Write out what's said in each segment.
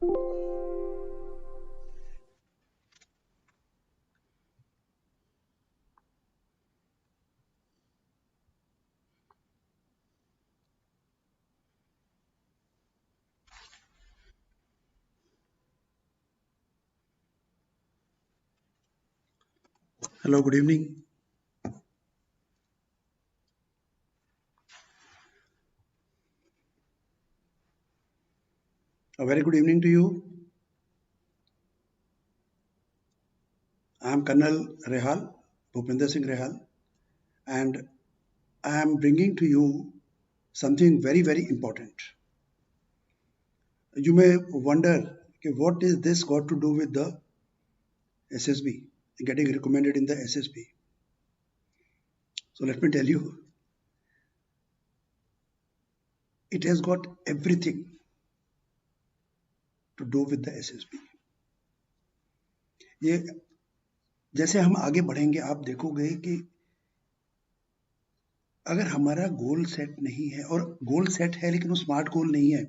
Hello, good evening. A very good evening to you. I am Colonel Rehal, Bhupinder Singh Rehal, and I am bringing to you something very, very important. You may wonder, okay, what is this got to do with the SSB, getting recommended in the SSB? So let me tell you, it has got everything to do with the SSB. ये जैसे हम आगे बढ़ेंगे आप देखोगे कि अगर हमारा गोल सेट नहीं है और गोल सेट है लेकिन वो स्मार्ट गोल नहीं है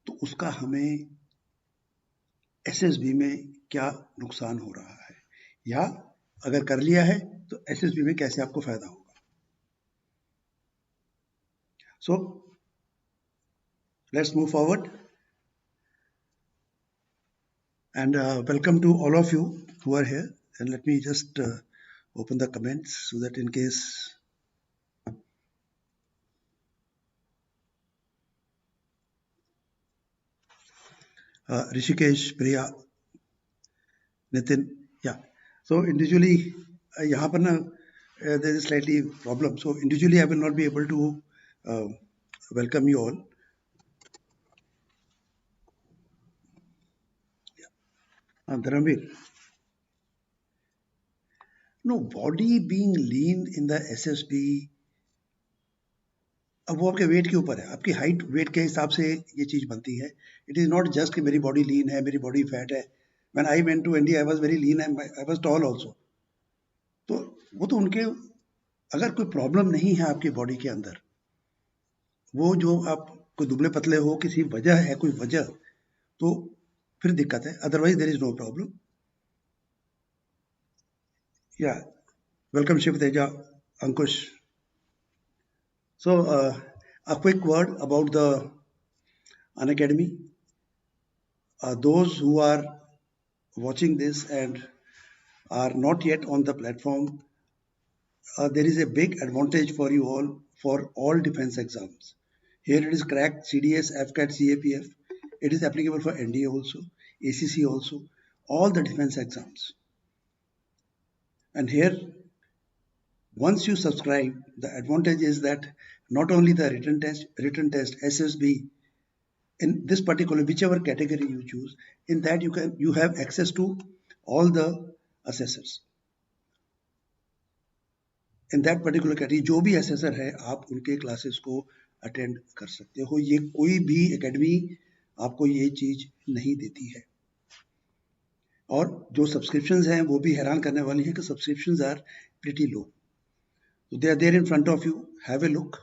तो उसका हमें एसएसबी में क्या नुकसान हो रहा है या अगर कर लिया है तो एसएसबी में कैसे आपको फायदा होगा. So let's move forward and welcome to all of you who are here, and let me just open the comments so that in case Rishikesh, Priya, Nitin, yeah. So individually यहाँ पर ना there is slightly problem, so individually I will not be able to welcome you all. Dharamveer, no, body being lean in the SSB, अब वो आपके wait के ऊपर है, आपकी हाइट वेट के हिसाब से ये चीज बनती है. इट इज नॉट जस्ट कि मेरी बॉडी लीन है, मेरी बॉडी फैट है. When I went to India I was very lean and I was tall also. तो वो तो उनके, अगर कोई प्रॉब्लम नहीं है आपकी बॉडी के अंदर, वो जो आप कोई दुबले पतले हो, किसी वजह है, कोई वजह, तो फिर दिक्कत है. Otherwise there is no problem. Yeah welcome Shiv Teja, Ankush. So, a quick word about the Unacademy. Those who are watching this and are not yet on the platform, there is a big advantage for you all for all defense exams. Here it is crack, CDS, FCAT, CAPF. It is applicable for NDA also, ACC also, all the defense exams. And here, once you subscribe, the advantage is that not only the written test, SSB, in this particular whichever category you choose, in that you have access to all the assessors. In that particular category जो भी assessor है आप उनके classes को attend कर सकते हो. ये कोई भी academy आपको ये चीज नहीं देती है. और जो subscriptions हैं वो भी हैरान करने वाली हैं कि subscriptions are pretty low. So they are there in front of you. Have a look.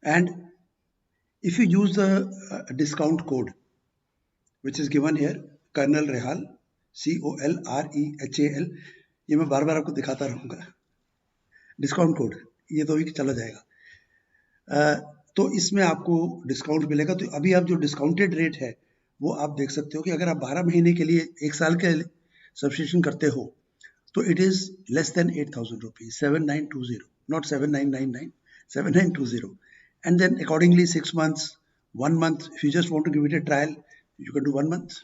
And if you use the discount code which is given here, Colonel Rehal, COLREHAL, ये मैं बार बार आपको दिखाता रहूँगा. डिस्काउंट कोड ये तो भी चला जाएगा. तो इसमें आपको डिस्काउंट मिलेगा. तो अभी आप जो डिस्काउंटेड रेट है वो आप देख सकते हो कि अगर आप 12 महीने के लिए 1 साल के सब्सक्रिप्शन करते हो तो it is less than 8,000 rupees, 7,920, not 7,999, 7,920. And then accordingly 6 months, 1 month, if you just want to give it a trial, you can do 1 month.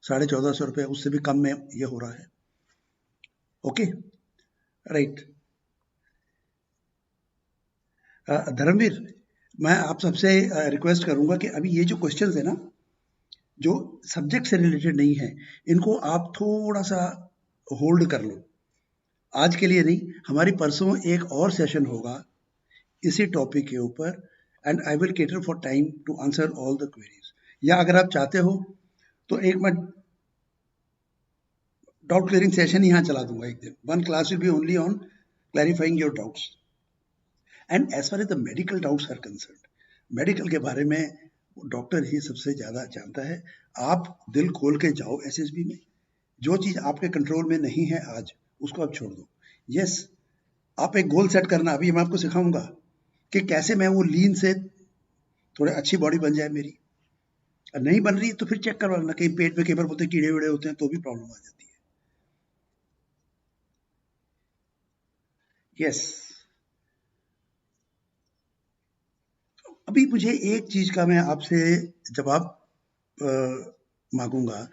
1,450 रुपये, उससे भी कम में ये हो रहा है. Okay, right. धर्मवीर, मैं आप सबसे रिक्वेस्ट करूंगा कि अभी ये जो क्वेश्चंस है ना, जो सब्जेक्ट से रिलेटेड नहीं है, इनको आप थोड़ा सा होल्ड कर लो. आज के लिए नहीं, हमारी परसों एक और सेशन होगा इसी टॉपिक के ऊपर, and I will cater for time to answer all the queries. या अगर आप चाहते हो तो एक मैं डाउट क्लियरिंग सेशन यहाँ चला दूंगा एक दिन. 1 class will be only on clarifying your doubts. And as far as the medical doubts are concern, medical के बारे में डॉक्टर ही सबसे ज़्यादा जानता है। आप दिल खोल के जाओ एसएसबी में, जो चीज़ आपके कंट्रोल में नहीं है आज, उसको आप छोड़ दो। यस, आप एक गोल सेट करना, अभी मैं आपको सिखाऊंगा कि कैसे मैं वो लीन से थोड़ी अच्छी बॉडी बन जाए मेरी। और नहीं बन रही तो फिर चेक करवा लेना, कहीं पेट में कई बार बोलते हैं कीड़े वीड़े होते हैं तो भी प्रॉब्लम आ जाती है। यस, अभी मुझे एक चीज का मैं आपसे जवाब मांगूंगा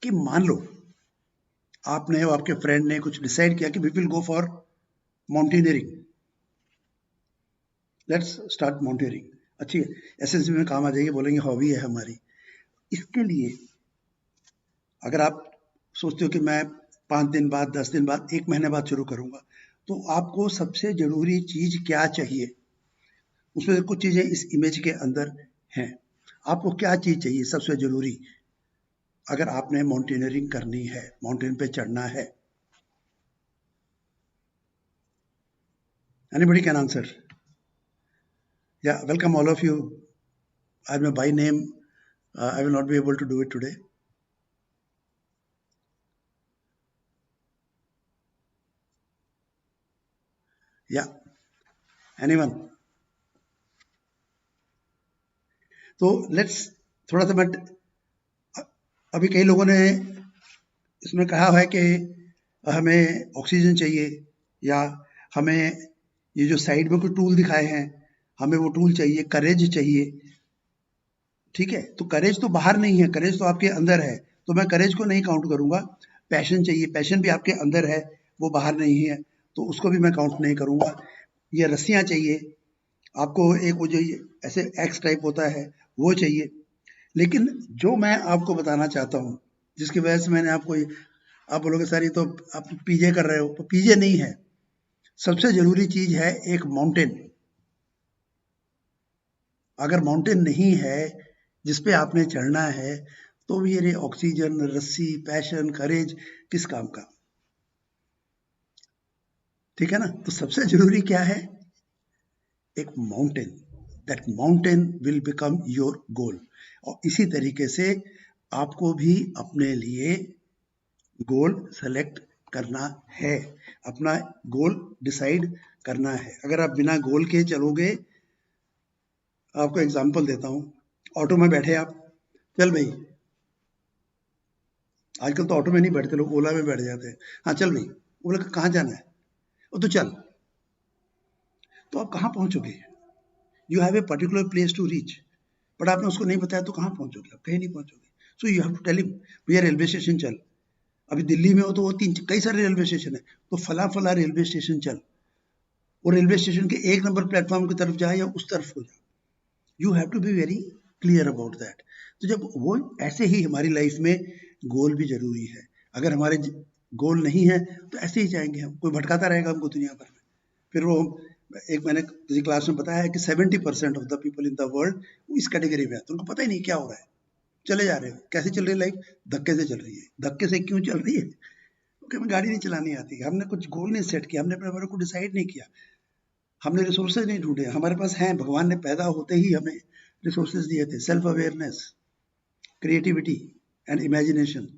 कि मान लो आपने और आपके फ्रेंड ने कुछ डिसाइड किया कि we will go for mountaineering, let's start mountaineering. अच्छी है, एसएसबी में काम आ जाएगी, बोलेंगे हॉबी है हमारी। इसके लिए अगर आप सोचते हो कि मैं 5 दिन बाद, 10 दिन बाद, 1 महीने बाद शुरू करूंगा, तो आपको सबसे जरूरी चीज क्या चाहिए? उसमें कुछ चीजें इस इमेज के अंदर हैं। आपको क्या चीज चाहिए सबसे जरूरी अगर आपने माउंटेनियरिंग करनी है, माउंटेन पे चढ़ना है? Anybody can answer? Yeah welcome all of you. I am by name, I will not be able to do it today. Yeah, anyone? तो लेट्स थोड़ा सा, बट अभी कई लोगों ने इसमें कहा है कि हमें ऑक्सीजन चाहिए, या हमें ये जो साइड में कोई टूल दिखाए हैं हमें वो टूल चाहिए, करेज चाहिए। ठीक है, तो करेज तो बाहर नहीं है, करेज तो आपके अंदर है, तो मैं करेज को नहीं काउंट करूंगा। पैशन चाहिए, पैशन भी आपके अंदर है, वो बाहर नहीं है, तो उसको भी मैं काउंट नहीं करूंगा। ये रस्सियां चाहिए आपको, एक वो जो ऐसे एक्स टाइप होता है वो चाहिए। लेकिन जो मैं आपको बताना चाहता हूँ, जिसकी वजह से मैंने आपको आप बोलोगे सर ये तो आप पीजे कर रहे हो, तो पीजे नहीं है। सबसे जरूरी चीज है एक माउंटेन। अगर माउंटेन नहीं है जिस पे आपने चढ़ना है, तो ये ऑक्सीजन, रस्सी, पैशन, करेज किस काम का? ठीक है ना? तो सबसे जरूरी क्या है? एक mountain. That mountain will become your goal. और इसी तरीके से आपको भी अपने लिए गोल सेलेक्ट करना है, अपना गोल डिसाइड करना है। अगर आप बिना गोल के चलोगे, आपको एग्जांपल देता हूँ, ऑटो में बैठे आप, चल भाई, आजकल तो ऑटो में नहीं बैठते लोग, ओला में बैठ जाते हैं। हाँ चल भाई, ओला कहाँ जाना है? वो तो चल, तो आप कहाँ पहुंचोगे? You have a particular place to reach, but आपने उसको नहीं बताया तो कहाँ पहुंचोगे? आप कहीं नहीं पहुंचोगे। So you have to tell him, भैया रेलवे स्टेशन चल। अभी दिल्ली में हो तो वो कई सारे रेलवे स्टेशन है, तो फला फला रेलवे स्टेशन चल। वो रेलवे स्टेशन के 1 नंबर प्लेटफॉर्म की तरफ जाए या उस तरफ हो जाए, you have to be very clear about that. तो जब वो ऐसे ही हमारी लाइफ में गोल भी जरूरी है। अगर हमारे गोल नहीं है तो ऐसे ही जाएंगे हम, कोई भटकाता रहेगा हमको दुनिया भर में। फिर वो एक मैंने किसी क्लास में बताया है कि 70% of the people in the world इस कैटेगरी में है, तो उनको पता ही नहीं क्या हो रहा है, चले जा रहे हैं। कैसे चल रही है लाइफ? धक्के से चल रही है। धक्के से क्यों चल रही है? क्योंकि हमें गाड़ी नहीं चलानी आती, हमने कुछ गोल नहीं सेट किया, हमने अपने बारे को डिसाइड नहीं किया, हमने रिसोर्सेज नहीं ढूंढे। हमारे पास हैं, भगवान ने पैदा होते ही हमें रिसोर्सेज दिए थे, self awareness, creativity and imagination,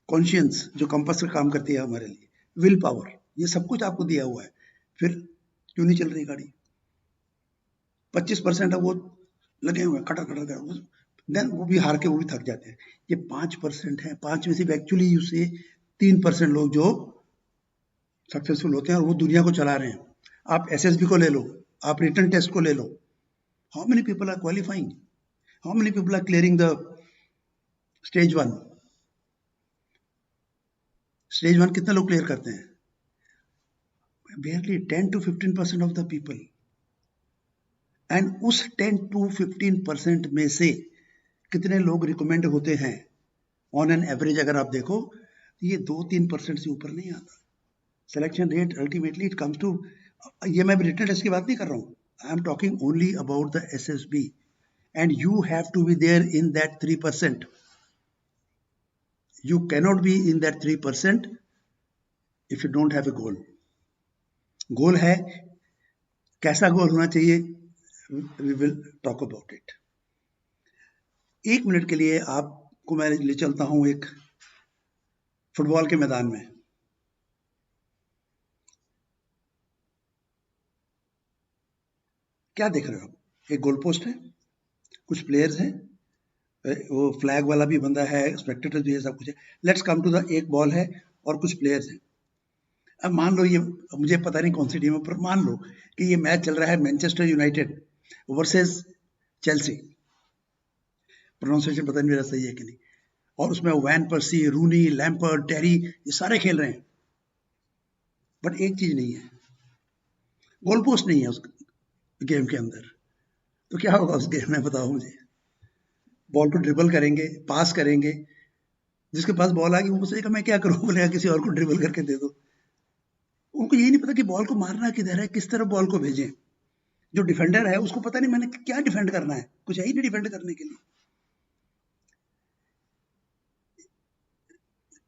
conscience जो कंपास का काम करती है हमारे लिए, विल पावर, ये सब कुछ आपको दिया हुआ है। फिर क्यों नहीं चल रही गाड़ी? 25% है वो लगे हुए हैं खटर खटर कर, देन वो भी हार के वो भी थक जाते हैं। ये 5% है, 5 में से एक्चुअली उससे 3% लोग जो सक्सेसफुल होते हैं और वो दुनिया को चला रहे हैं। आप एसएसबी को ले लो, आप रिटन टेस्ट को ले लो, how many people are qualifying? How many people are clearing the stage 1? Stage 1 कितने लोग क्लियर करते हैं? barely 10 to 15% of the people. And उस 10 to 15% में से कितने लोग रिकमेंड होते हैं ऑन एन एवरेज? अगर आप देखो तो ये 2-3% से ऊपर नहीं आता। Selection rate ultimately it comes to, ये मैं रिटन टेस्ट की बात नहीं कर रहा हूँ, I am talking only about the SSB, and you have to be there in that 3%। You cannot be in that 3% if you don't have a goal. Goal है कैसा गोल होना चाहिए, we will talk about it. 1 minute के लिए आपको मैं ले चलता हूं एक फुटबॉल के मैदान में। क्या देख रहे हो आप? एक गोल पोस्ट है, कुछ प्लेयर्स हैं, वो फ्लैग वाला भी बंदा है, स्पेक्टेटर भी है, सब कुछ है। लेट्स कम टू द एक बॉल है और कुछ प्लेयर्स हैं। अब मान लो ये, मुझे पता नहीं कौन सी टीम है, पर मान लो कि ये मैच चल रहा है Manchester United versus Chelsea, pronunciation पता नहीं मेरा सही है कि नहीं, और उसमें वैन पर्सी, रूनी, लैम्पर्ड, टेरी, ये सारे खेल रहे हैं, बट एक चीज नहीं है, गोल पोस्ट नहीं है उस गेम के अंदर। तो क्या होगा उस गेम में, बताओ मुझे। बॉल को ड्रिबल करेंगे, पास करेंगे, जिसके पास बॉल आ गई वो सोचेगा मैं क्या करूं, बोलेगा किसी और को ड्रिबल करके दे दो। उनको यही नहीं पता कि बॉल को मारना किधर है, किस तरफ बॉल को भेजें। जो डिफेंडर है उसको पता नहीं मैंने क्या डिफेंड करना है, कुछ है ही नहीं डिफेंड करने के लिए।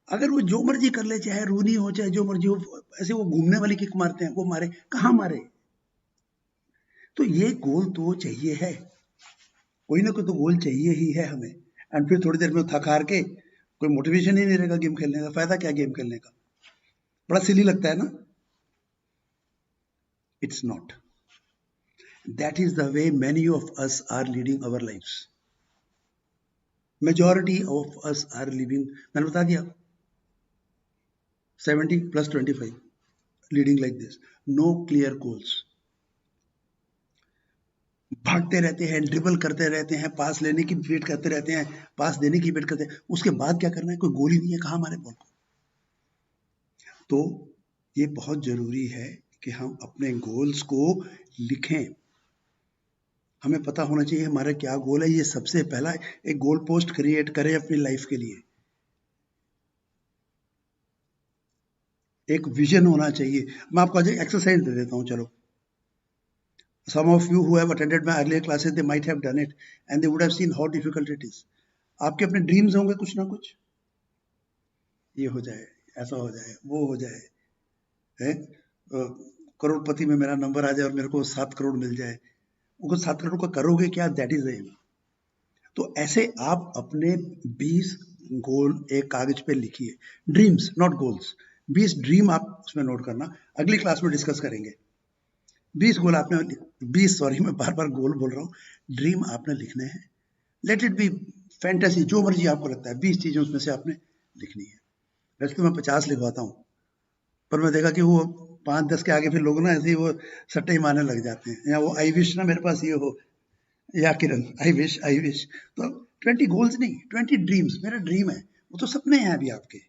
अगर वो जो मर्जी कर ले, चाहे रूनी हो चाहे जो मर्जी हो, ऐसे वो घूमने वाली किक मारते हैं, वो मारे कहाँ मारे। तो ये गोल तो चाहिए है, कोई ना कोई तो गोल चाहिए ही है हमें। एंड फिर थोड़ी देर में थक हार के कोई मोटिवेशन ही नहीं रहेगा गेम खेलने का, फायदा क्या गेम खेलने का, बड़ा सिली लगता है ना। It's not, that is the way many of us are leading our lifes. Majority of us are living, मैंने बता दिया, 70 + 25 leading like this, no clear goals. भागते रहते हैं, ड्रिबल करते रहते हैं, पास लेने की वेट करते रहते हैं, पास देने की वेट करते हैं, उसके बाद क्या करना है, कोई गोल ही नहीं है, कहाँ हमारे बॉल को। तो ये बहुत जरूरी है कि हम अपने गोल्स को लिखें, हमें पता होना चाहिए हमारा क्या गोल है। ये सबसे पहला एक गोल पोस्ट क्रिएट करें अपनी लाइफ के लिए, एक विजन होना चाहिए। मैं आपको आज एक्सरसाइज दे देता हूँ, चलो। Some of you who have attended my earlier classes, they might have done it and they would have seen how difficult it is. आपके अपने ड्रीम्स होंगे कुछ ना कुछ, ये हो जाए, ऐसा हो जाए, वो हो जाए, है करोड़पति में मेरा नंबर आ जाए और मेरे को 7 करोड़ मिल जाए। वो 7 करोड़ का करोगे क्या, दैट इज एम। तो ऐसे आप अपने 20 गोल एक कागज पे लिखिए, ड्रीम्स नॉट गोल्स, 20 ड्रीम आप उसमें नोट करना, अगली क्लास में डिस्कस करेंगे। 20 गोल आपने, 20 सॉरी मैं बार बार गोल बोल रहा हूँ, ड्रीम आपने लिखने हैं। लेट इट बी फैंटेसी, जो मर्जी आपको लगता है, 20 चीजें उसमें से आपने लिखनी है। वैसे तो मैं 50 लिखवाता हूँ, पर मैं देखा कि वो 5-10 के आगे फिर लोग ना ऐसे ही वो सट्टे ही मारने लग जाते हैं, या वो आई विश ना मेरे पास ये हो, या किरण आई विश। तो 20 गोल्स नहीं, 20 ड्रीम्स, मेरा ड्रीम है, वो तो सपने हैं अभी आपके,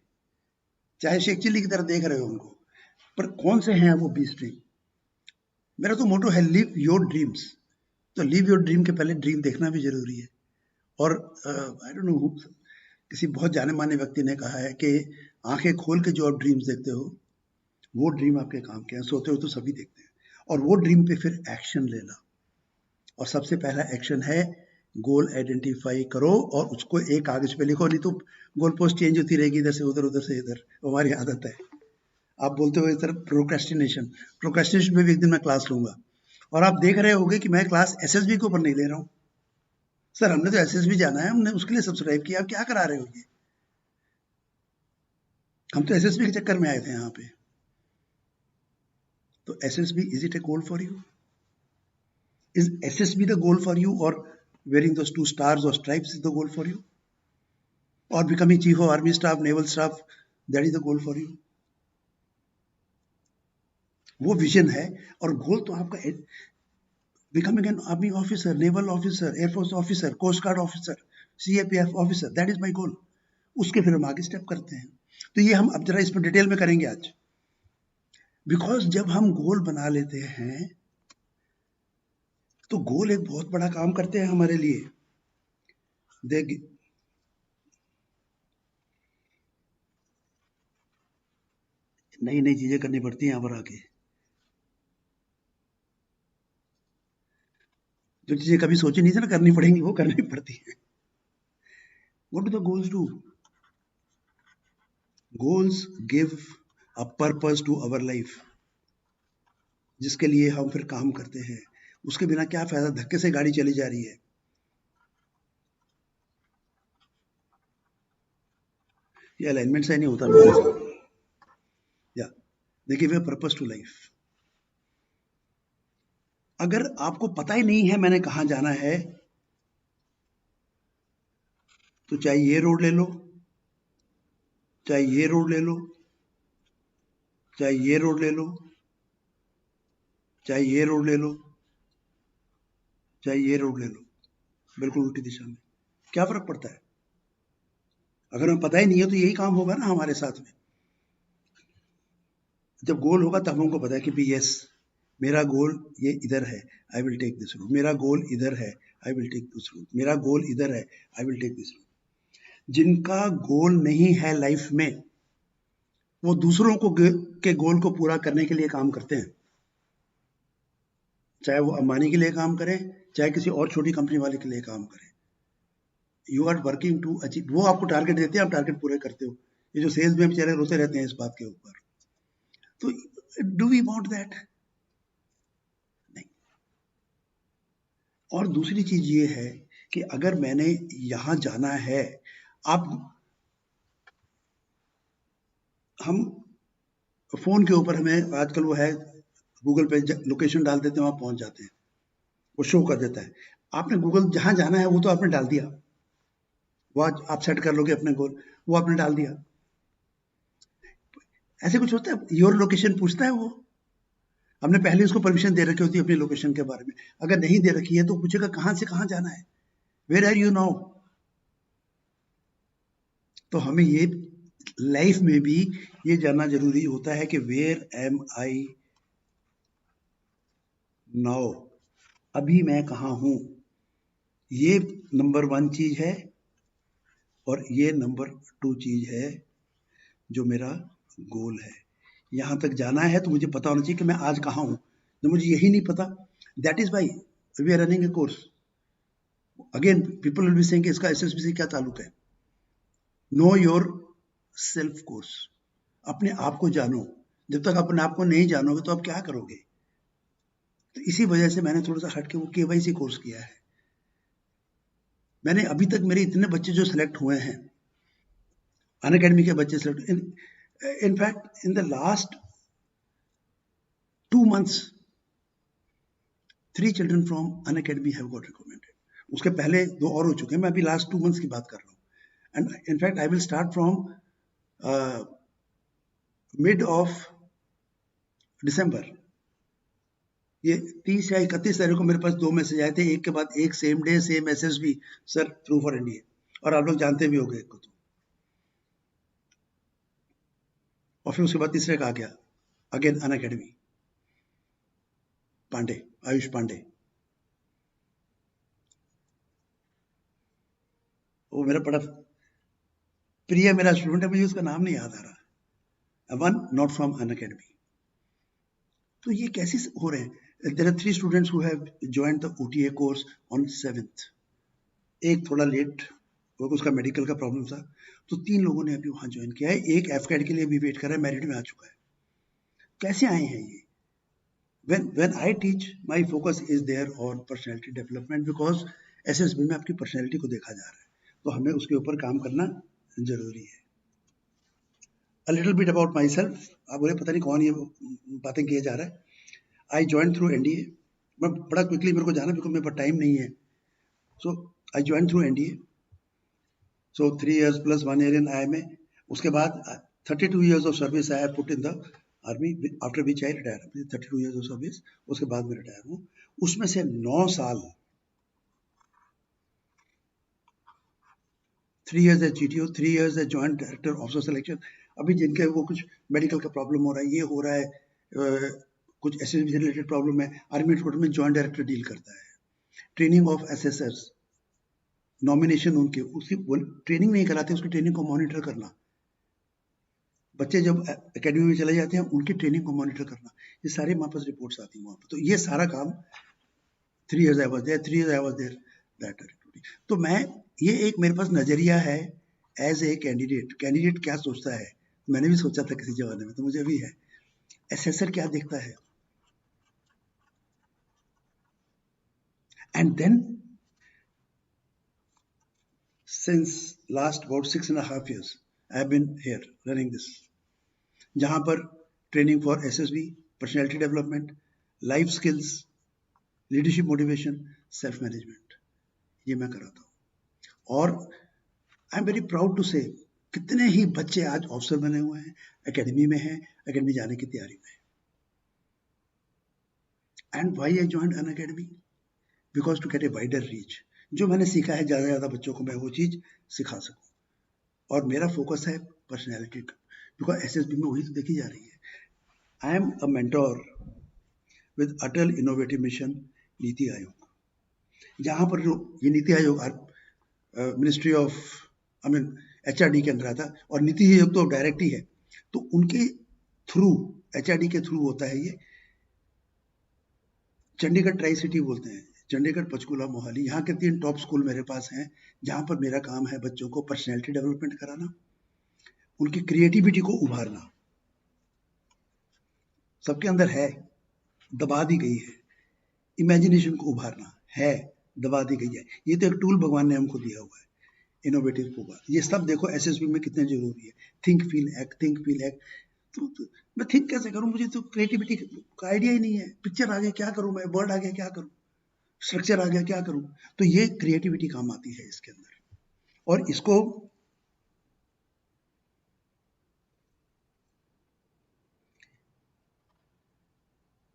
चाहे शेख चिल्ली की तरह देख रहे हो उनको, पर कौन से हैं वो 20 ड्रीम। मेरा तो मोटो है लिव योर ड्रीम्स, तो लिव योर ड्रीम के पहले ड्रीम देखना भी जरूरी है। और आई डोंट नो, किसी बहुत जाने माने व्यक्ति ने कहा है कि आंखें खोल के जो आप ड्रीम्स देखते हो वो ड्रीम आपके काम के हैं, सोते हो तो सभी देखते हैं, और वो ड्रीम पे फिर एक्शन लेना। और सबसे पहला एक्शन है गोल आइडेंटिफाई करो और उसको एक कागज पे लिखो, नहीं तो गोल पोस्ट चेंज होती रहेगी, इधर से उधर से इधर, हमारी आदत है। आप बोलते हो इस तरह प्रोक्रेस्टिनेशन, प्रोक्रेस्टिनेशन पे भी एक दिन मैं क्लास लूंगा। और आप देख रहे होंगे कि मैं क्लास एसएसबी के ऊपर नहीं ले रहा हूँ। सर हमने तो एसएसबी जाना है, हमने उसके लिए सब्सक्राइब किया, आप क्या करा रहे हो ये, हम तो एसएसबी के चक्कर में आए थे यहाँ पे। तो SSB, is it A goal for you? Is SSB the goal for you, और wearing those 2 stars or stripes is the goal for you, or becoming chief of army staff, naval staff, that is the goal for you? वो vision है। और गोल तो आपका becoming an army officer, naval officer, air force officer, coast guard officer, CAPF officer, that is my goal। उसके फिर हम आगे step करते हैं। तो ये हम अब जरा इसमें डिटेल में करेंगे आज, बिकॉज जब हम गोल बना लेते हैं तो गोल एक बहुत बड़ा काम करते हैं हमारे लिए। देख, नई नई चीजें करनी पड़ती हैं यहाँ पर आके, जो चीजें कभी सोची नहीं थी ना करनी पड़ेंगी, वो करनी पड़ती है। What do the goals do? Goals give a purpose to our life. जिसके लिए हम फिर काम करते हैं, उसके बिना क्या फायदा, धक्के से गाड़ी चली जा रही है। ये अलाइनमेंट से नहीं होता मेरे साथ। या देखिए, वे पर्पस टू लाइफ। अगर आपको पता ही नहीं है मैंने कहाँ जाना है, तो चाहे ये रोड ले लो, चाहे ये रोड ले लो, चाहे ये रोड ले लो, चाहे ये रोड ले लो, चाहे ये रोड ले लो, बिल्कुल उल्टी दिशा में, क्या फर्क पड़ता है? अगर हमें पता ही नहीं है तो यही काम होगा ना हमारे साथ में। जब गोल होगा तब हमको पता है कि भी यस, मेरा गोल ये इधर है, I will take this route. मेरा गोल इधर है, I will take this route. मेरा गोल इधर है, I will take this route. जिनका गोल नहीं है लाइफ में, वो दूसरों को के गोल को पूरा करने के लिए काम करते हैं, चाहे वो अंबानी के लिए काम करें, चाहे किसी और छोटी कंपनी वाले के लिए काम करें। You are working to achieve. वो आपको टारगेट देते हैं, आप टारगेट पूरे करते हो। ये जो सेल्स में बेचारे रोते रहते हैं इस बात के ऊपर, तो डू वी वांट दैट? नहीं। और दूसरी चीज ये है कि अगर मैंने यहां जाना है, आप हम फोन के ऊपर हमें आजकल वो है, गूगल पे लोकेशन डाल देते हैं, वहां पहुंच जाते हैं, वो शो कर देता है। आपने गूगल जहां जाना है वो तो आपने डाल दिया, वो आज आप सेट कर लोगे अपने गोल, वो आपने डाल दिया। ऐसे कुछ होता है, योर लोकेशन पूछता है वो, हमने पहले उसको परमिशन दे रखी होती है अपनी लोकेशन के बारे में। अगर नहीं दे रखी है तो पूछेगा कहां से कहां जाना है, वेयर आर यू नाउ। तो हमें ये लाइफ में भी ये जानना जरूरी होता है कि वेयर एम आई नाउ, अभी मैं कहाँ हूं। ये नंबर 1 चीज है, और ये नंबर 2 चीज है जो मेरा गोल है। यहां तक जाना है तो मुझे पता होना चाहिए कि मैं आज कहाँ हूं। जब मुझे यही नहीं पता, that is why we are running a course. Again people will be saying कि इसका एसएसबी से क्या ताल्लुक है। नो योर सेल्फ कोर्स, अपने आप को जानो। जब तक अपने आप को नहीं जानोगे तो आप क्या करोगे? तो इसी वजह से मैंने थोड़ा सा हटके वो केवाईसी कोर्स किया है। मैंने अभी तक मेरे इतने बच्चे जो सिलेक्ट हुए हैं, अनअकैडमी के बच्चे select, in fact in the last 2 months 3 children from Unacademy have got recommended. उसके पहले 2 और हो चुके हैं, मैं अभी लास्ट 2 months की बात कर रहा हूँ। And in fact I will start from mid of December. ये 30 या 31 तारीख को मेरे पास 2 मैसेज आए थे, एक के बाद एक, same day same SSB sir, through for India. और आप लोग जानते भी होंगे को तो। और फिर उसके बाद तीसरे का आ गया, अगेन अनअकैडमी, पांडे, आयुष पांडे। वो मेरा बड़ा प्रिय मेरा स्टूडेंट है, मुझे उसका नाम नहीं याद आ रहा। One not from Unacademy. तो ये कैसे हो रहे हैं? There are 3 students who have joined the OTA course on 7th। एक थोड़ा लेट, वो उसका मेडिकल का प्रॉब्लम था, तो 3 लोगों ने अभी वहां ज्वाइन किया है। एक एफकैड के लिए भी वेट कर रहा है, मेरिट में आ चुका है। कैसे आए हैं ये? when I teach, my focus is there on personality development, because SSB में आपकी पर्सनैलिटी को देखा जा रहा है, तो हमें उसके ऊपर काम करना जरूरी है। A little bit about myself। आप बोले पता नहीं कौन ये बातें किए जा रहा है। I joined through NDA। मैं बड़ा क्विकली मेरे को जाना, बिकॉज मेरे पास टाइम नहीं है। So I joined through NDA। So 3 years plus 1 year in IMA। उसके बाद 32 years of service I have put in the army, after which I retire. 32 years of service, उसके बाद मैं रिटायर हूँ। उसमें से 9 साल 3 years as GTO, 3 years as joint director officer selection. अभी जिनके वो कुछ मेडिकल का प्रॉब्लम हो रहा है, ये हो रहा है, कुछ एसएसबी से रिलेटेड प्रॉब्लम है, आर्मी हेडक्वार्टर में जॉइंट डायरेक्टर डील करता है। ट्रेनिंग ऑफ एसएसएस, नॉमिनेशन उनके, उसकी ट्रेनिंग नहीं कराते, उसकी ट्रेनिंग को मॉनिटर करना। बच्चे जब एकेडमी में चले जाते हैं, उनकी ट्रेनिंग को मॉनिटर करना, ये सारे हमारे पास रिपोर्ट्स आती हैं वहाँ पर। तो ये सारा काम 3 years I was there, 3 years I was there that recruiting। तो मैं, ये एक मेरे पास नजरिया है एज ए कैंडिडेट। कैंडिडेट क्या सोचता है, मैंने भी सोचा था किसी जमाने में, तो मुझे भी है। एसेसर क्या देखता है, And then since last about 6.5 years, I have been here running this, जहाँ पर training for SSB, personality development, life skills, leadership motivation, self management, ये मैं कराता हूँ। और I am very proud to say कितने ही बच्चे आज ऑफिसर बने हुए हैं, एकेडमी में हैं, एकेडमी जाने की तैयारी में। And why I joined Unacademy? Because to get a wider reach. जो मैंने सीखा है ज़्यादा से ज़्यादा बच्चों को मैं वो चीज़ सिखा सकूँ। और मेरा फोकस है पर्सनैलिटी का, बिकॉज SSB में वही तो देखी जा रही है। I am a mentor with Atal innovative mission NITI Aayog, जहाँ पर जो ये NITI Aayog ministry of HRD के अंदर आता है, और नीति आयोग तो डायरेक्ट ही है, तो उनके थ्रू HRD के थ्रू होता है ये। चंडीगढ़ ट्राई सिटी बोलते हैं, चंडीगढ़, पंचकुला, मोहाली, यहाँ के 3 टॉप स्कूल मेरे पास हैं, जहाँ पर मेरा काम है बच्चों को पर्सनैलिटी डेवलपमेंट कराना, उनकी क्रिएटिविटी को उभारना। सबके अंदर है, दबा दी गई है, इमेजिनेशन को उभारना है, दबा दी गई है। ये तो एक टूल भगवान ने हमको दिया हुआ है, इनोवेटिव को उभार। ये सब देखो SSB में कितने जरूरी है। Think feel act, think feel act. तो मैं थिंक कैसे करूं? मुझे तो क्रिएटिविटी का आइडिया ही नहीं है। पिक्चर आ गया क्या करूं मैं, वर्ड आ गया क्या करूं, स्ट्रक्चर आ गया क्या करूं? तो ये क्रिएटिविटी काम आती है इसके अंदर। और इसको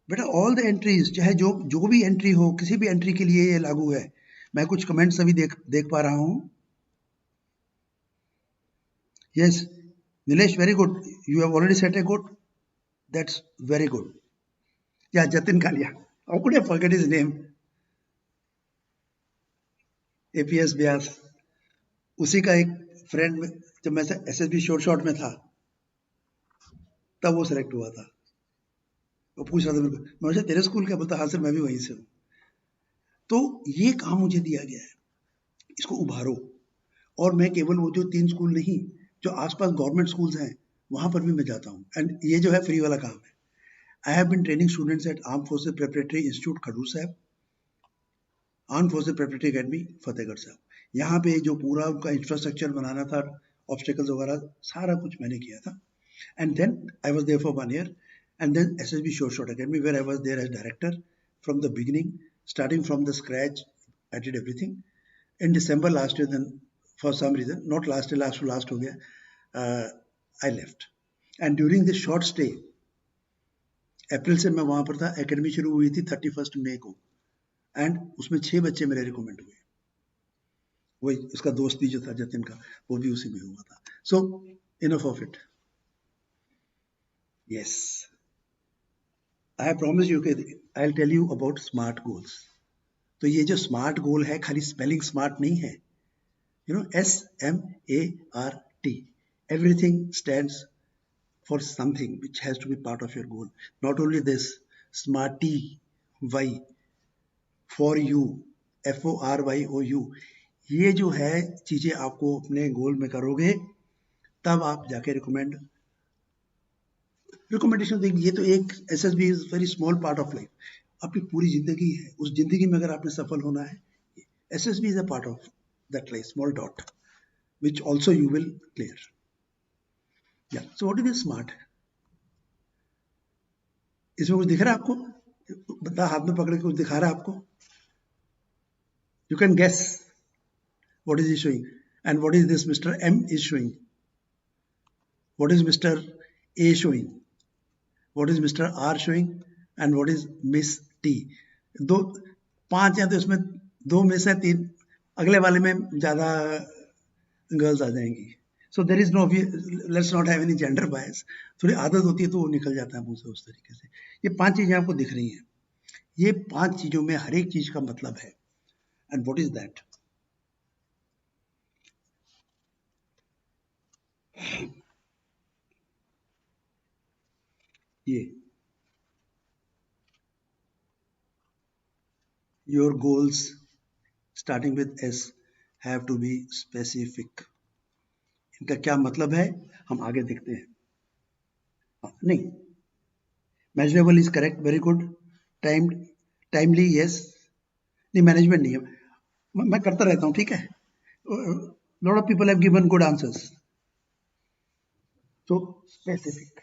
बेटा ऑल द एंट्रीज, चाहे जो भी एंट्री हो, किसी भी एंट्री के लिए ये लागू है। मैं कुछ कमेंट्स अभी देख पा रहा हूं। Yes Nilesh, very good, you have already set a good, that's very good. Yeah Jatin Kalia, how could I forget his name? APS Vyas, उसी का एक फ्रेंड, जब मैं SSB शॉर्ट में था तब वो सेलेक्ट हुआ था। वो पूछ रहा था मेरे को, मैं तेरे स्कूल क्या? बोलता हाँ सर मैं भी वहीं से हूँ। तो ये काम मुझे दिया गया है, इसको उभारो। और मैं केवल वो जो 3 स्कूल नहीं, जो आसपास गवर्नमेंट स्कूल्स हैं वहां पर भी मैं जाता हूँ। एंड ये जो है फ्री वाला काम है। I have been training students at arm forces preparatory institute Khadoor Sahib, arm forces preparatory academy Fatehgarh Sahib. यहाँ पे जो पूरा उनका इंफ्रास्ट्रक्चर बनाना था, ऑब्स्टिकल्स वगैरह सारा कुछ मैंने किया था। And then I was there for 1 year, and then SSB Short Academy, where I was there as director from the beginning, starting from the scratch. I did everything. In December last year, then for some reason, not last year, last हो गया, I left. And during this short stay, अप्रैल से मैं वहां पर था, academy शुरू हुई थी 31 मई को, एंड उसमें 6 बच्चे मेरे रिकमेंड हुए। वही उसका दोस्ती जो था जतिन का, वो भी उसी में हुआ था। So enough of it. Yes, I have promised you कि I'll tell you about SMART goals. तो ये जो SMART goal है, खाली स्पेलिंग स्मार्ट नहीं है, SMART. Everything stands for something which has to be part of your goal. Not only this, SMART Y, for you, FORYOU. ये जो है चीजें आपको अपने गोल में करोगे तब आप जाके रिकमेंडेशन देंगे। ये तो एक SSB is very small part of life. आपकी पूरी जिंदगी है, उस जिंदगी में अगर आपने सफल होना है, SSB is a part of that life, small dot which also you will clear. या सो व्हाट इज स्मार्ट? इसमें कुछ दिख रहा है आपको? बता, हाथ में पकड़ के कुछ दिखा रहा है आपको? You can guess what is he showing, and what is this mister M is showing, what is mister A showing, what is Mr. R showing, and what is Miss T? 5 हैं तो इसमें 2 मिस है, 3 अगले वाले में ज्यादा girls आ जाएंगी। So there is no, let's not have any gender bias. थोड़ी आदत होती है तो वो निकल जाता है मुंह से उस तरीके से। ये 5 चीजें आपको दिख रही हैं, ये 5 चीजों में हर एक चीज का मतलब है। And what is that? ये your goals starting with S have to be specific. इनका क्या मतलब है हम आगे देखते हैं। नहीं, measurable is correct, very good. Timely, yes. नहीं, मैनेजमेंट नहीं है, मैं करता रहता हूँ, ठीक है। Lot of people have given good answers. तो स्पेसिफिक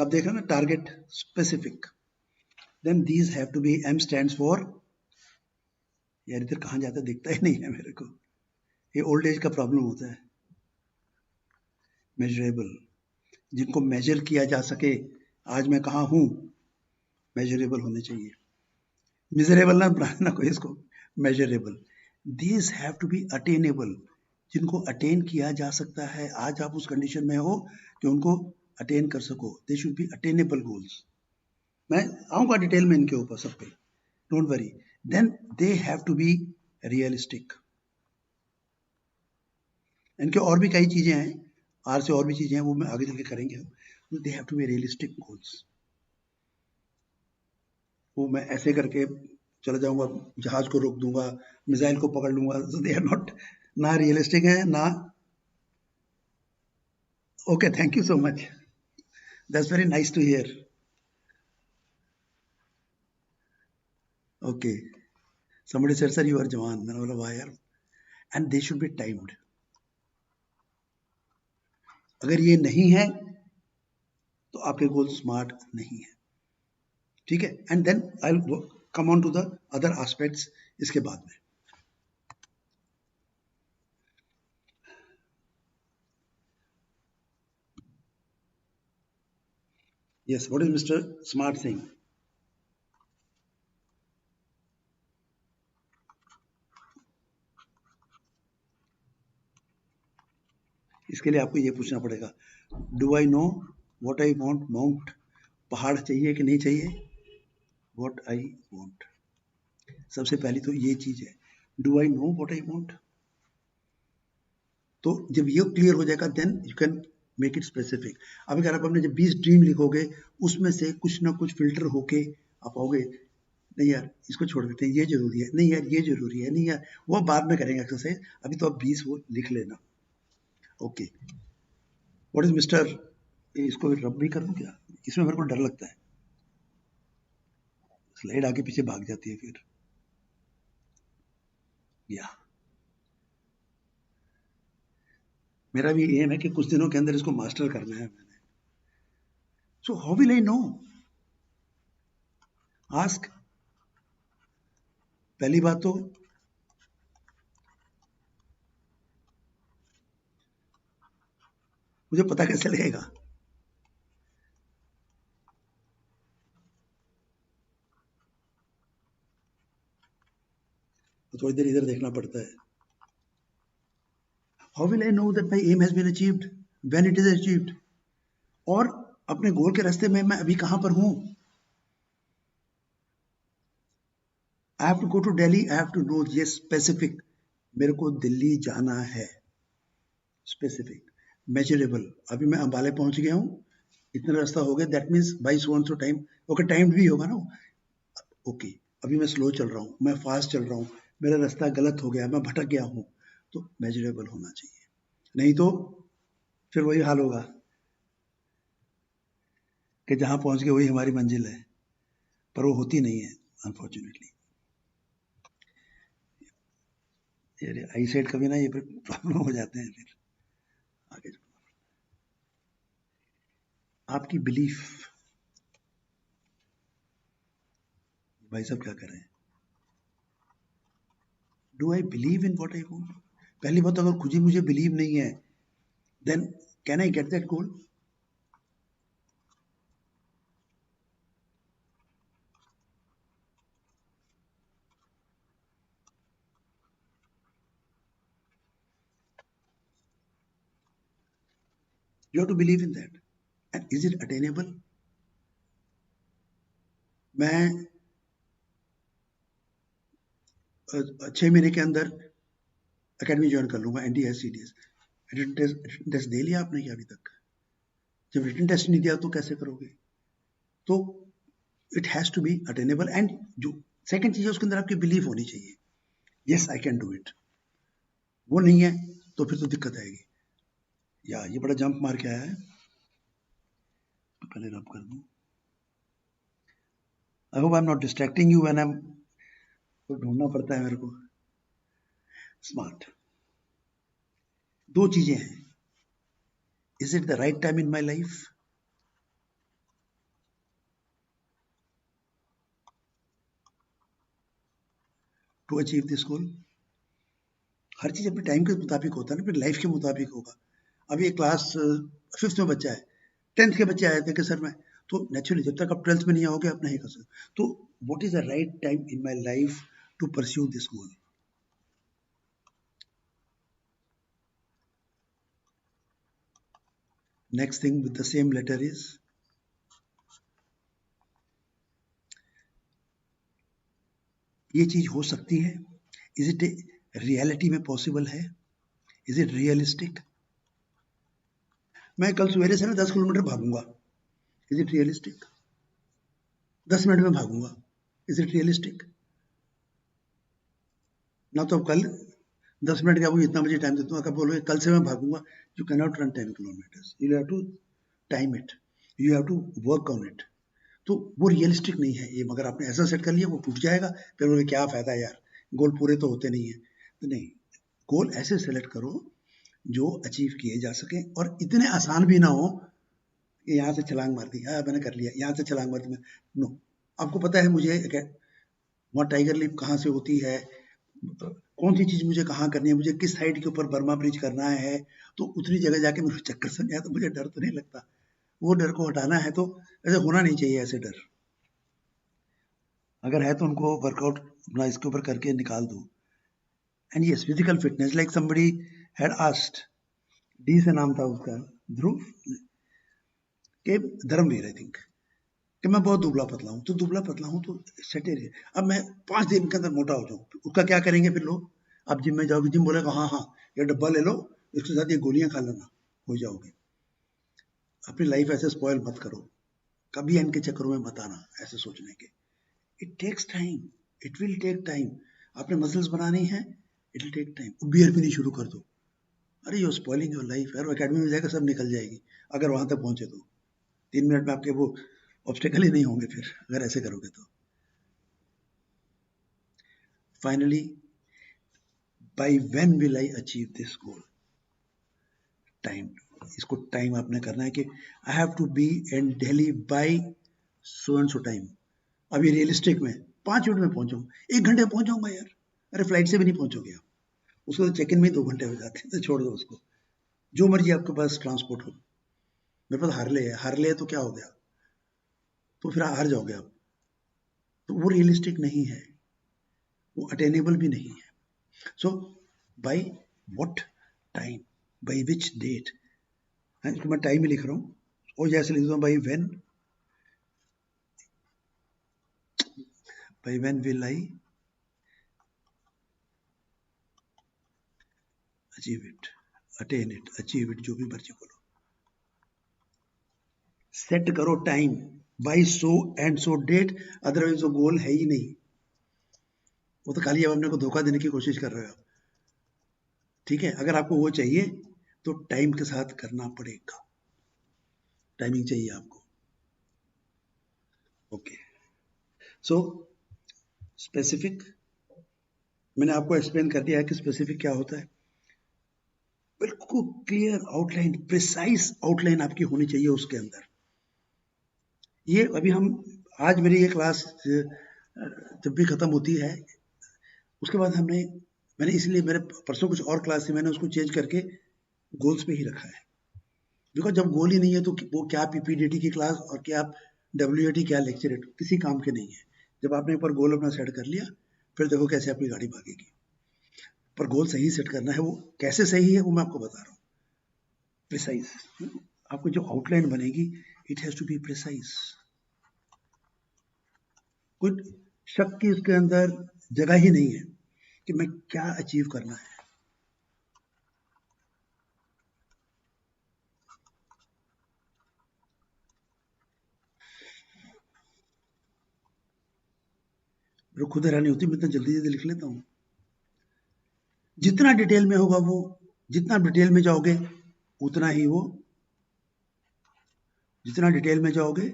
आप देख रहे हैं ना, target specific, then these have to be, M stands for, यार इधर कहाँ जाता है दिखता ही नहीं है मेरे को, ये ओल्ड एज का प्रॉब्लम होता है। मेजरेबल, जिनको मेजर किया जा सके, आज मैं कहाँ हूँ, मेजरेबल होने चाहिए। मिजरेबल ना बनाना कोई इसको, measurable. These have to be attainable, जिनको अटेन किया जा सकता है, आज आप उस कंडीशन में हो कि उनको अटेन कर सको, they should be attainable goals. मैं आऊंगा डिटेल में इनके ऊपर सब पे, don't worry. Then they have to be realistic, इनके और भी कई चीजें हैं, आर से और भी चीजें हैं, वो मैं आगे चल के करेंगे हम। They have to be realistic goals. वो मैं ऐसे करके चला जाऊंगा, जहाज को रोक दूंगा, मिसाइल को पकड़ लूंगा, सो दे आर नॉट, ना रियलिस्टिक है ना। Okay, thank you so much, that's very nice to hear. Okay, somebody said sir you are जवान, मैंने बोला वाह यार, and they should B timed. अगर ये नहीं है तो आपके गोल स्मार्ट नहीं है, ठीक है। And then I will come on to the other aspects इसके बाद में। Yes, what is mister smart Singh? इसके लिए आपको ये पूछना पड़ेगा, do I know what I want mount? पहाड़ चाहिए कि नहीं चाहिए? व्हाट आई वांट, सबसे पहली तो ये चीज है, do I know what I want. तो जब ये क्लियर हो जाएगा then you can make it specific. अब अगर आप अपने जब 20 ड्रीम लिखोगे, उसमें से कुछ ना कुछ फिल्टर होके आप आओगे, नहीं यार इसको छोड़ देते हैं, ये जरूरी है, नहीं यार ये जरूरी है, नहीं यार वो बाद में करेंगे एक्सरसाइज, अभी तो आप 20 वो लिख लेना। ओके, व्हाट इज मिस्टर, इसको रब भी कर दूं क्या? इसमें मेरे को डर लगता है, स्लाइड आगे पीछे भाग जाती है फिर। या मेरा भी एम है कि कुछ दिनों के अंदर इसको मास्टर करना है मैंने। So how will I no? Ask, पहली बात तो मुझे पता कैसे लगेगा? तो थोड़ी देर इधर देखना पड़ता है। How will I know that my aim has been achieved when it is achieved? और अपने गोल के रास्ते में मैं अभी कहां पर हूं? I have to go to Delhi, I have to know, ये स्पेसिफिक, मेरे को दिल्ली जाना है, स्पेसिफिक, मेजरेबल। अभी मैं अंबाला पहुंच गया हूं, इतना रास्ता हो गया, that means by so so time. Okay, time भी होगा ना। ओके, अभी मैं स्लो चल रहा हूँ, मैं फास्ट चल रहा हूँ, मेरा रास्ता गलत हो गया, मैं भटक गया हूँ, तो मेजरेबल होना चाहिए, नहीं तो फिर वही हाल होगा कि जहां पहुंच गए वही हमारी मंजिल है, पर वो होती नहीं है अनफॉर्चुनेटली। ये आई साइड का भी ना ये प्रॉब्लम हो जाते हैं फिर आगे। आपकी बिलीफ, भाई साहब क्या कर रहे हैं? Do I believe in what I want? पहली बात, अगर खुद ही मुझे बिलीव नहीं है, then can I get that goal? You have to believe in that, and is it attainable? मैं 6 महीने के अंदर अकेडमी ज्वाइन कर लूंगा, एनडीएस सीडीएस। रिटन टेस्ट दे लिया आपने क्या अभी तक? जब रिटन टेस्ट नहीं दिया तो कैसे करोगे? तो it has to be attainable, एंड जो सेकंड चीज है उसके अंदर आपकी बिलीफ होनी चाहिए, yes I can do it. वो नहीं है तो फिर तो दिक्कत आएगी। या ये बड़ा जंप मार के आया है, पहले रब कर दूं। I hope I am not distracting you when I am, तो ढूंढना पड़ता है मेरे को। स्मार्ट, दो चीजें हैं, is it the right time in my life, to achieve this goal. हर चीज अपने टाइम के मुताबिक होता है ना, फिर लाइफ के मुताबिक होगा। अभी एक क्लास फिफ्थ में बच्चा है, 10th के बच्चे आए थे कि सर मैं, तो नेचुरली जब तक आप 12th में नहीं आओगे आप नहीं कर सकते। तो what is the right time in my life to pursue this goal. Next thing with the same letter is, ये चीज हो सकती है, इज इट रियलिटी में पॉसिबल है, इज इट रियलिस्टिक। मैं कल सवेरे से ना 10 किलोमीटर भागूंगा, इज इट रियलिस्टिक। 10 मिनट में भागूंगा, इज इट रियलिस्टिक। ना तो कल 10 मिनट का वो इतना मुझे टाइम देता हूँ, अगर बोलोगे कल से मैं भागूंगा, you can not run 10 kilometres, you have to time it, you have to work on it. तो वो रियलिस्टिक नहीं है ये, मगर आपने ऐसा सेट कर लिया वो टूट जाएगा, फिर बोले क्या फायदा यार, गोल पूरे तो होते नहीं है। तो नहीं, गोल ऐसे सेलेक्ट करो जो अचीव किए जा सके और इतने आसान भी ना हो कि यहाँ से छलांग मार दी, मैंने कर लिया, यहाँ से छलांग मार दी मैं, नो। आपको पता है मुझे वहाँ टाइगर लीप कहाँ से होती है, कौन सी चीज मुझे कहाँ करनी है, मुझे किस साइड के ऊपर बर्मा ब्रिज करना है, तो उतनी जगह जाके मुझे चक्कर समझ आया, तो मुझे डर तो नहीं लगता। वो डर को हटाना है तो ऐसे होना नहीं चाहिए, ऐसे डर अगर है तो उनको वर्कआउट अपना इसके ऊपर करके निकाल दो। And yes, physical fitness, like somebody had asked, D से नाम था उसका, ध्रुव के, धर्मवीर आई थिंक, कि मैं बहुत दुबला पतला हूँ, तो दुबला पतला हूँ तो सटे रहे, अब मैं 5 दिन के अंदर मोटा हो जाऊँ, उसका क्या करेंगे फिर लोग। आप जिम में जाओगे, जिम बोलेगा हाँ हाँ ये डब्बा ले लो, इसके साथ ये गोलियां खा लेना, हो जाओगे। अपनी लाइफ ऐसे स्पॉयल मत करो, कभी इनके चक्करों में मत आना ऐसे सोचने के। It takes time, it will take time. आपने मसल्स बनानी है, it will take time. Beer पीनी शुरू कर दो, अरे यू स्पॉइलिंग योर लाइफ यार, अकेडमी में जाएगा सब निकल जाएगी अगर वहां तक पहुंचे तो। 3 मिनट में आपके वो ऑब्स्टेकल ही नहीं होंगे फिर, अगर ऐसे करोगे तो। Finally, by when will I achieve this goal, time. इसको टाइम आपने करना है कि I have to be in Delhi by so and so time. अभी रियलिस्टिक में 5 मिनट में पहुंचाऊंगा, 1 घंटे में पहुंचाऊंगा यार, अरे फ्लाइट से भी नहीं पहुंचोगे आप, उसको तो चेक इन में ही 2 घंटे हो जाते हैं, तो छोड़ दो उसको। जो मर्जी आपके पास ट्रांसपोर्ट हो, मेरे पास हार्ले है, हार्ले है तो क्या हो गया, तो फिर हार जाओगे आप। तो वो रियलिस्टिक नहीं है, वो अटेनेबल भी नहीं है। So by what time, by which date, इसको मैं टाइम ही लिख रहा हूँ, और जैसे लिख दूँ by when will I achieve it, attain it, achieve it, जो भी मर्जी बोलो। सेट करो time by so and so date, otherwise वो गोल है ही नहीं, वो तो खाली अब अपने को धोखा देने की कोशिश कर रहे हो। ठीक है, अगर आपको वो चाहिए तो टाइम के साथ करना पड़ेगा, टाइमिंग चाहिए आपको। ओके, सो स्पेसिफिक, मैंने आपको एक्सप्लेन कर दिया है कि स्पेसिफिक क्या होता है। बिल्कुल क्लियर आउटलाइन, प्रिसाइज आउटलाइन आपकी होनी चाहिए उसके अंदर। ये अभी हम, आज मेरी ये क्लास जब भी खत्म होती है, उसके बाद मैंने इसलिए, मेरे परसों कुछ और क्लास थी, मैंने उसको चेंज करके गोल्स पे ही रखा है। बिकॉज जब गोल ही नहीं है तो वो क्या पीपीडीटी की क्लास और क्या डब्ल्यूएटी क्या लेक्चर, किसी काम के नहीं है। जब आपने एक बार गोल अपना सेट कर लिया, फिर देखो कैसे आपकी गाड़ी भागेगी। पर गोल सही सेट करना है, वो कैसे सही है वो मैं आपको बता रहा हूँ। प्रिसाइज, आपको जो आउटलाइन बनेगी, it has to be precise. कुछ शक की उसके अंदर जगह ही नहीं है कि मैं क्या अचीव करना है। मेरे खुद हैरानी होती है, मैं इतना जल्दी जल्दी लिख लेता हूँ। जितना डिटेल में होगा वो, जितना डिटेल में जाओगे उतना ही वो, जितना डिटेल में जाओगे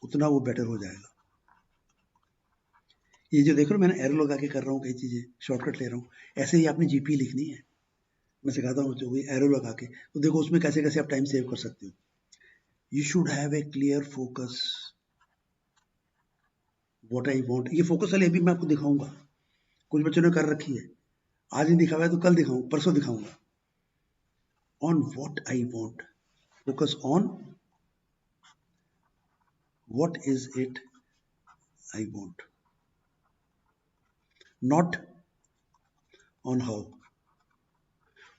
उतना वो बेटर हो जाएगा। ये जो देख रहे हो मैंने एरो लगा के कर रहा हूँ, कई चीजें शॉर्टकट ले रहा हूँ, ऐसे ही आपने जीपी लिखनी है। मैं सिखाता हूँ बच्चों को एरो लगा के, तो देखो उसमें कैसे कैसे आप टाइम सेव कर सकते हो। You should have a clear focus what I want. ये फोकस वाली अभी मैं आपको दिखाऊंगा, कुछ बच्चों ने कर रखी है, आज नहीं दिखा हुआ है तो कल दिखाऊं, परसों दिखाऊंगा। On what I want, focus on what is it I want, not on how.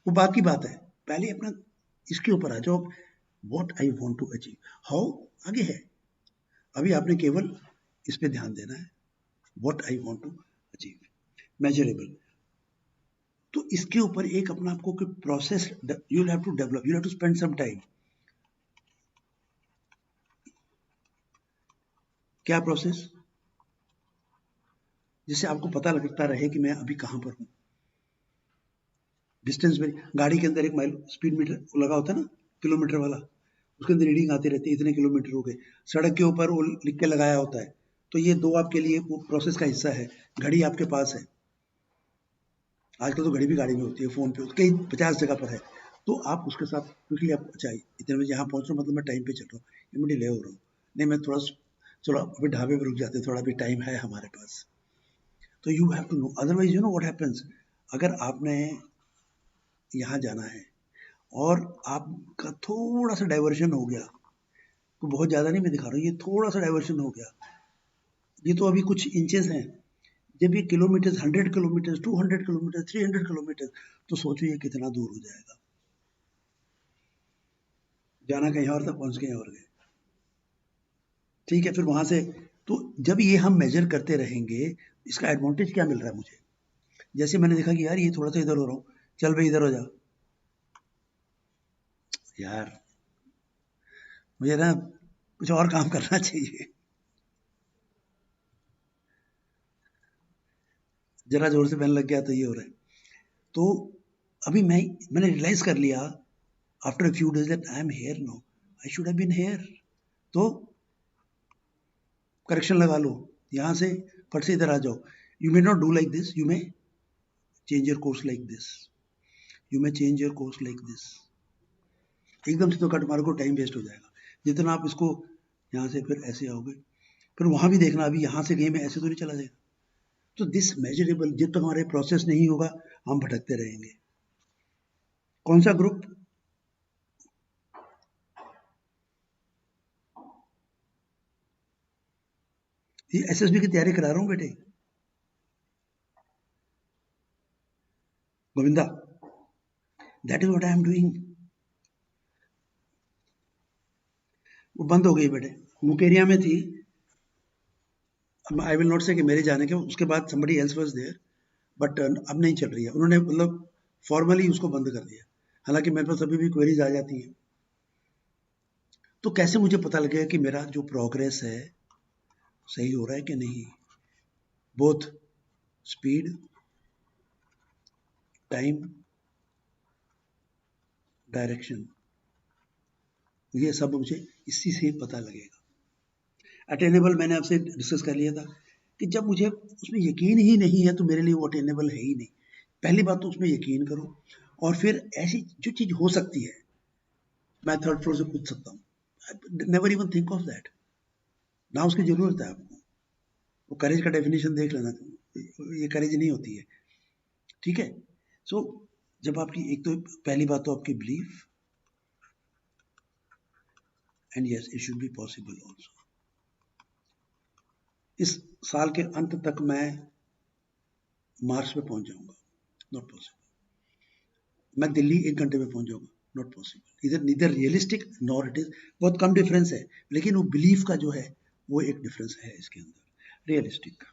वो बाकी बात है, पहले अपना इसके ऊपर आ जाओ, what I want to achieve, how आगे है। अभी आपने केवल इस पे ध्यान देना है, what I want to achieve, measurable. तो इसके ऊपर एक अपना आपको process you have to develop, you have to spend some time. क्या प्रोसेस, जिससे आपको पता लगता रहे कि मैं अभी कहां पर हूं। डिस्टेंस में गाड़ी के अंदर एक माइल स्पीड मीटर लगा होता है ना, किलोमीटर वाला, उसके अंदर रीडिंग आती रहती है, इतने किलोमीटर हो गए। सड़क के ऊपर वो लिख के लगाया होता है, तो ये दो आपके लिए वो प्रोसेस का हिस्सा है। घड़ी आपके पास है, आजकल तो घड़ी भी गाड़ी में होती है, फोन पे कई 50 जगह पर है, तो आप उसके साथ क्विकली आप अच्छा इतने बजे यहाँ पहुंच रहा हूँ, मतलब मैं टाइम पे चल रहा हूँ, या मैं डिले हो रहा हूँ, नहीं मैं थोड़ा चलो अभी ढाबे पे रुक जाते हैं, थोड़ा भी टाइम है हमारे पास। तो you have to know, otherwise you know what happens, अगर आपने यहाँ जाना है और आपका थोड़ा सा डाइवर्शन हो गया, तो बहुत ज़्यादा नहीं मैं दिखा रहा हूँ, ये थोड़ा सा डाइवर्शन हो गया, ये तो अभी कुछ इंचेस हैं, जब ये किलोमीटर 100 किलोमीटर 200 किलोमीटर 300 किलोमीटर, तो सोचो ये कितना दूर हो जाएगा। जाना कहीं और था, पहुंच कहीं और गए। ठीक है, फिर वहां से तो जब ये हम मेजर करते रहेंगे, इसका एडवांटेज क्या मिल रहा है मुझे, जैसे मैंने देखा कि यार ये थोड़ा सा इधर हो रहा हूँ, चल भाई इधर हो जा, यार मुझे ना कुछ और काम करना चाहिए, जरा जोर से पेन लग गया तो ये हो रहा है। तो अभी मैंने रियलाइज कर लिया after a few days that I am here no, I should have been here. तो करेक्शन लगा लो, यहाँ से फट से इधर आ जाओ। You may not do like this, you may change your course like this, you may change your course like this. एकदम से तो कट मारो को टाइम वेस्ट हो जाएगा, जितना आप इसको यहाँ से फिर ऐसे आओगे, फिर वहां भी देखना अभी यहाँ से गए मैं ऐसे तो नहीं चला जाएगा। तो दिस मेजरेबल, जब तक हमारे प्रोसेस नहीं होगा हम भटकते रहेंगे। कौन सा ग्रुप, ये एसएसबी की तैयारी करा रहा हूँ बेटे, Govinda, that is what I am doing. वो बंद हो गई बेटे, मुकेरिया में थी, आई विल नॉट से कि मेरे जाने के उसके बाद somebody else was there, but अब नहीं चल रही है, उन्होंने मतलब फॉर्मली उसको बंद कर दिया, हालांकि मेरे पास अभी भी क्वेरीज आ जाती हैं। तो कैसे मुझे पता लगेगा कि मेरा जो प्रोग्रेस है सही हो रहा है कि नहीं, बोथ स्पीड, टाइम, डायरेक्शन, ये सब मुझे इसी से पता लगेगा। अटेनेबल मैंने आपसे डिस्कस कर लिया था कि जब मुझे उसमें यकीन ही नहीं है तो मेरे लिए वो अटेनेबल है ही नहीं। पहली बात तो उसमें यकीन करो, और फिर ऐसी जो चीज हो सकती है, मैं थर्ड फ्लोर से कूद सकता हूँ, never even think of that, ना उसकी जरूरत है आपको। वो करेज का डेफिनेशन देख लेना, ये करेज नहीं होती है। ठीक है, सो जब आपकी एक तो पहली बात तो आपकी belief, and yes it should be possible also. इस साल के अंत तक मैं मार्स पे पहुंच जाऊंगा, नॉट पॉसिबल। मैं दिल्ली 1 घंटे में पहुंच जाऊंगा, नॉट पॉसिबल। इधर neither realistic nor it is, बहुत कम डिफरेंस है, लेकिन वो बिलीफ का जो है वो एक डिफरेंस है इसके अंदर, रियलिस्टिक का।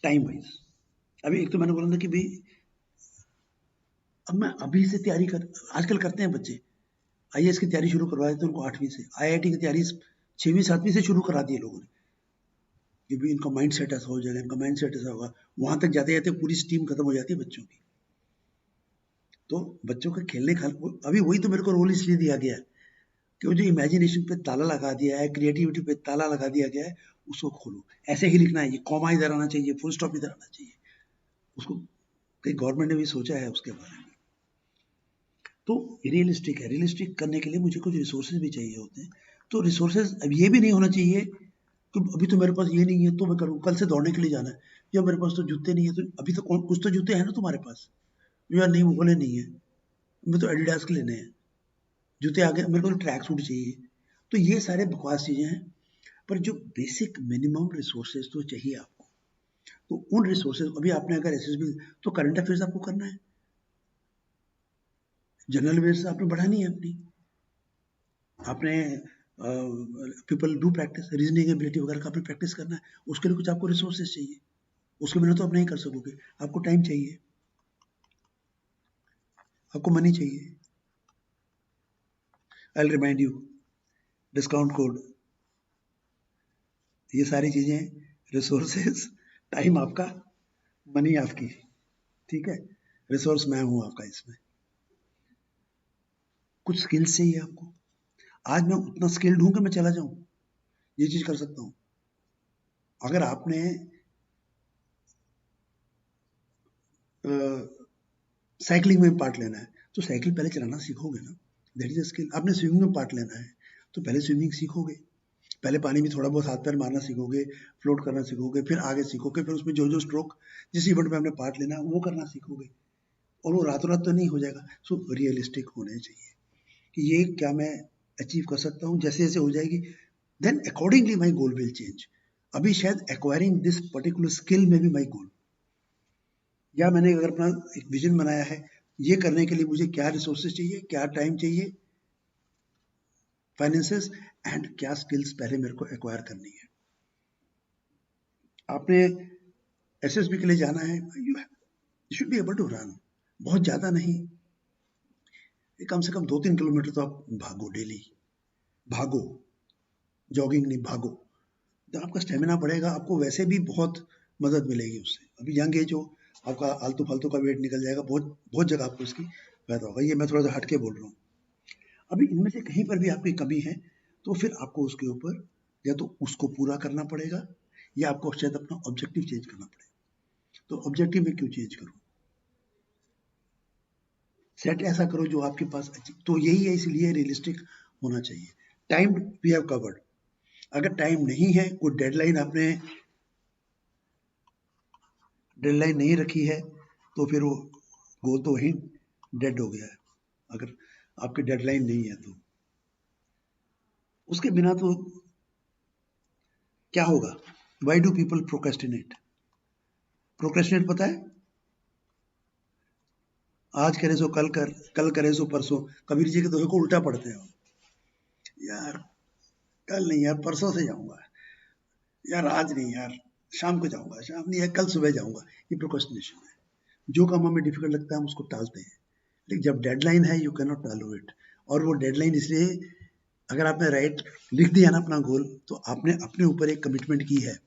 टाइम वाइज अभी एक तो मैंने बोला ना कि भाई अब मैं अभी से तैयारी कर, आजकल करते हैं बच्चे आईएएस की तैयारी शुरू करवा देते हैं उनको 8वीं से, आईआईटी की तैयारी 6वीं 7वीं से शुरू करा दी है लोगों ने, कि भी इनका माइंड सेट ऐसा हो जाएगा, इनका माइंड सेट ऐसा होगा, वहां तक जाते जाते पूरी स्टीम खत्म हो जाती है बच्चों की। तो बच्चों के खेलने खाल अभी वही तो मेरे को रोल इसलिए दिया गया है कि वो जो इमेजिनेशन पे ताला लगा दिया है, क्रिएटिविटी पे ताला लगा दिया गया है, उसको खोलो, ऐसे ही लिखना है, ये कॉमा इधर आना चाहिए, फुल स्टॉप इधर आना चाहिए, उसको कहीं गवर्नमेंट ने भी सोचा है उसके बारे में। तो रियलिस्टिक है, रियलिस्टिक करने के लिए मुझे कुछ रिसोर्सेज भी चाहिए होते हैं। तो रिसोर्सेज अब ये भी नहीं होना चाहिए कि अभी तो मेरे पास ये नहीं है तो मैं करूँ, कल से दौड़ने के लिए जाना है, या मेरे पास तो जूते नहीं है, तो अभी तो कुछ तो जूते हैं ना तुम्हारे पास, यार नहीं वो बोले नहीं है, मैं तो एडिडास के लेने हैं जूते, आगे मेरे को तो ट्रैक सूट चाहिए। तो ये सारे बकवास चीजें हैं, पर जो बेसिक मिनिमम रिसोर्सेज तो चाहिए आपको। तो उन रिसोर्सेज, अभी आपने अगर एसएसबी, तो करंट अफेयर्स आपको करना है, जनरल अवेयर्स आपने बढ़ानी है अपनी, आपने people do practice, reasoning ability वगैरह का आपने प्रैक्टिस करना है, उसके लिए कुछ आपको रिसोर्सेज चाहिए, उसके बिना तो आप नहीं कर सकोगे, आपको टाइम चाहिए, आपको मनी चाहिए। I will remind you, discount code, ये सारी चीजें, रिसोर्सेज, टाइम आपका, मनी आपकी, ठीक है, रिसोर्स मैं हूं आपका इसमें। कुछ स्किल्स चाहिए आपको, आज मैं उतना स्किल्ड हूं कि मैं चला जाऊं, ये चीज कर सकता हूं। अगर आपने साइकिलिंग में पार्ट लेना है तो साइकिल पहले चलाना सीखोगे ना, दैट इज अ स्किल। आपने स्विमिंग में पार्ट लेना है तो पहले स्विमिंग सीखोगे, पहले पानी में थोड़ा बहुत हाथ पैर मारना सीखोगे, फ्लोट करना सीखोगे, फिर आगे सीखोगे, फिर उसमें जो जो स्ट्रोक जिस इवेंट में आपने पार्ट लेना है वो करना सीखोगे, और वो रातों रात तो नहीं हो जाएगा। सो रियलिस्टिक होने चाहिए कि ये क्या मैं अचीव कर सकता हूँ, जैसे जैसे हो जाएगी then accordingly my goal will change. अभी शायद एक्वायरिंग दिस पर्टिकुलर स्किल में भी माई गोल, या मैंने अगर अपना एक विजन बनाया है, ये करने के लिए मुझे क्या रिसोर्सेज चाहिए, क्या टाइम चाहिए, फाइनेंसेस, एंड क्या स्किल्स पहले मेरे को एक्वायर करनी है। आपने एसएसबी के लिए जाना है, you should be able to run, बहुत ज्यादा नहीं, कम से कम 2-3 किलोमीटर तो आप भागो डेली, भागो, जॉगिंग नहीं, भागो, तो आपका स्टेमिना बढ़ेगा, आपको वैसे भी बहुत मदद मिलेगी उससे। अभी यंग एज हो, आपका आलतू फालतू का वेट निकल जाएगा, बहुत बहुत जगह आपको इसकी फायदा होगा। ये मैं थोड़ा सा हटके बोल रहा हूँ। अभी इनमें से कहीं पर भी आपकी कमी है तो फिर आपको उसके ऊपर या तो उसको पूरा करना पड़ेगा, या आपको शायद अपना ऑब्जेक्टिव चेंज करना पड़ेगा। तो ऑब्जेक्टिव में क्यों चेंज करूं, सेट ऐसा करो जो आपके पास तो यही है, इसलिए रियलिस्टिक होना चाहिए। टाइम वी हैव कवर्ड, अगर टाइम नहीं है, कोई डेडलाइन आपने डेडलाइन नहीं रखी है, तो फिर वो गोल तो वहीं डेड हो गया है, अगर आपकी डेडलाइन नहीं है तो। उसके बिना तो क्या होगा, why do people procrastinate, procrastinate पता है, आज करे सो कल कर, कल करे सो परसों, कबीर जी के दोहे को उल्टा पढ़ते हैं, यार कल नहीं यार परसों से जाऊंगा, यार आज नहीं यार शाम को जाऊंगा, शाम नहीं यार कल सुबह जाऊंगा, ये प्रोक्रेस्टिनेशन है। जो काम हमें डिफिकल्ट लगता है हम उसको टालते हैं, लेकिन जब डेडलाइन है you can not tolerate it. और वो डेडलाइन इसलिए, अगर आपने राइट लिख दिया ना अपना गोल, तो आपने अपने ऊपर एक कमिटमेंट की है,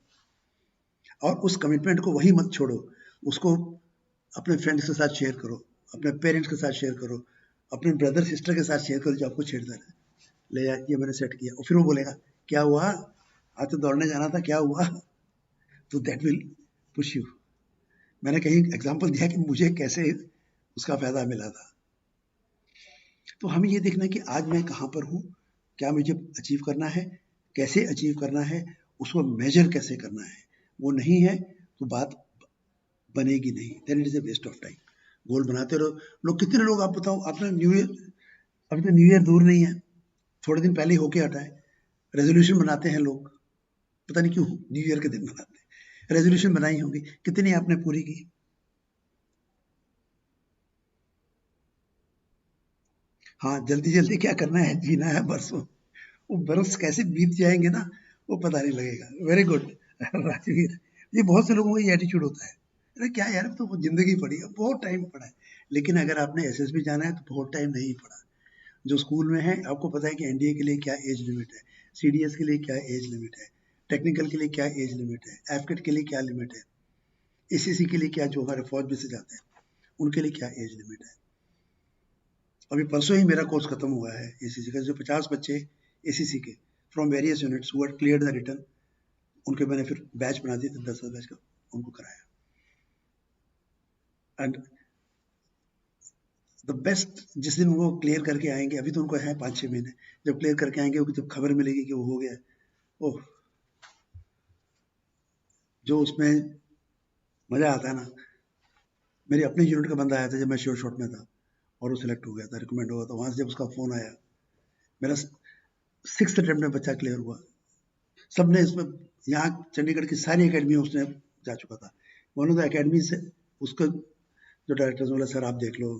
और उस कमिटमेंट को वहीं मत छोड़ो, उसको अपने फ्रेंड्स के साथ शेयर करो, अपने पेरेंट्स के साथ शेयर करो, अपने ब्रदर सिस्टर के साथ शेयर करो जो आपको छेड़ता है, ले यार ये मैंने सेट किया, और फिर वो बोलेगा क्या हुआ, आज तो दौड़ने जाना था, क्या हुआ, तो दैट विल पुश यू। मैंने कहीं एग्जांपल दिया कि मुझे कैसे उसका फायदा मिला था। तो हमें ये देखना है कि आज मैं कहाँ पर हूँ, क्या मुझे अचीव करना है, कैसे अचीव करना है, उसको मेजर कैसे करना है, वो नहीं है तो बात बनेगी नहीं, then it is a waste of time. Goal बनाते रहो, लोग कितने लोग, आप बताओ, आपने न्यू ईयर, अभी तो न्यू ईयर दूर नहीं है, थोड़े दिन पहले ही होके हटा है, रेजोल्यूशन बनाते हैं लोग, पता नहीं क्यों न्यू ईयर के दिन बनाते हैं, रेजोल्यूशन बनाई होगी, कितनी आपने पूरी की, हाँ जल्दी जल्दी क्या करना है, जीना है बरसों, वो बरस कैसे बीत जाएंगे ना, वो पता नहीं लगेगा। वेरी गुड राजवीर, ये बहुत से लोगों का ये एटीट्यूड होता है, अरे क्या यार तो वो जिंदगी पड़ी है, बहुत टाइम पड़ा है, लेकिन अगर आपने एसएसबी जाना है तो बहुत टाइम नहीं पड़ा। जो स्कूल में है आपको पता है कि एनडीए के लिए क्या एज लिमिट है, सीडीएस के लिए क्या एज लिमिट है, टेक्निकल के लिए क्या एज लिमिट है, एफकेट के लिए क्या लिमिट है, एसीसी के लिए क्या, जो हमारे फौज में से जाते हैं उनके लिए क्या एज लिमिट है। अभी परसों ही मेरा कोर्स खत्म हुआ है एसीसी का, जो 50 बच्चे एसीसी के from various units who had cleared the return, उनके मैंने फिर बैच बना दिए थे 10 बैच का, उनको कराया। एंड द बेस्ट, जिस दिन वो क्लियर करके आएंगे, अभी तो उनको है 5-6 महीने, जब क्लियर करके आएंगे, जब खबर मिलेगी कि वो हो गया, ओह जो उसमें मजा आता है ना। मेरी अपनी यूनिट का बंदा आया था जब मैं श्योर शॉट में था, और वो सिलेक्ट हो गया था, रिकमेंड हुआ था। वहां से जब उसका फोन आया, मेरा 6th अटेम्प्ट में बच्चा क्लियर हुआ। सबने इसमें, यहाँ चंडीगढ़ की सारी अकेडमी उसने जा चुका था, वन ऑफ द अकेडमी से। उसका जो डायरेक्टर बोला, सर आप देख लो,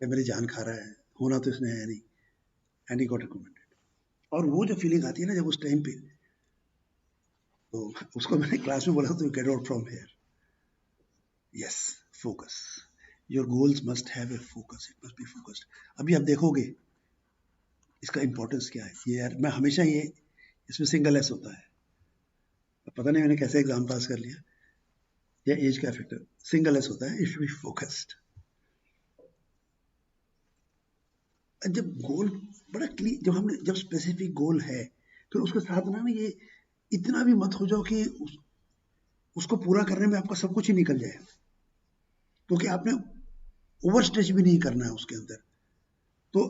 ये मेरी जान खा रहा है, होना तो इसने है नहीं, एंड ही गॉट रिकमेंडेड। और वो जो फीलिंग आती है ना जब उस टाइम पे, तो उसको मैंने क्लास में बोला, तो get out from here. Yes, focus, your goals must have a focus, it must be focused. अभी आप देखोगे इसका इंपॉर्टेंस क्या है। ये यार मैं हमेशा ये, इसमें सिंगल एस होता है, पता नहीं मैंने कैसे एग्जाम पास कर लिया, या एज का फैक्टर, सिंगल एस होता है, इट शुड बी फोकस्ड। जब गोल बड़ा क्लियर, जब स्पेसिफिक गोल है, फिर उसके साथ ना ये इतना भी मत हो जाओ कि उसको पूरा करने में आपका सब कुछ ही निकल जाए, क्योंकि आपने ओवर स्ट्रेच भी नहीं करना है उसके अंदर। तो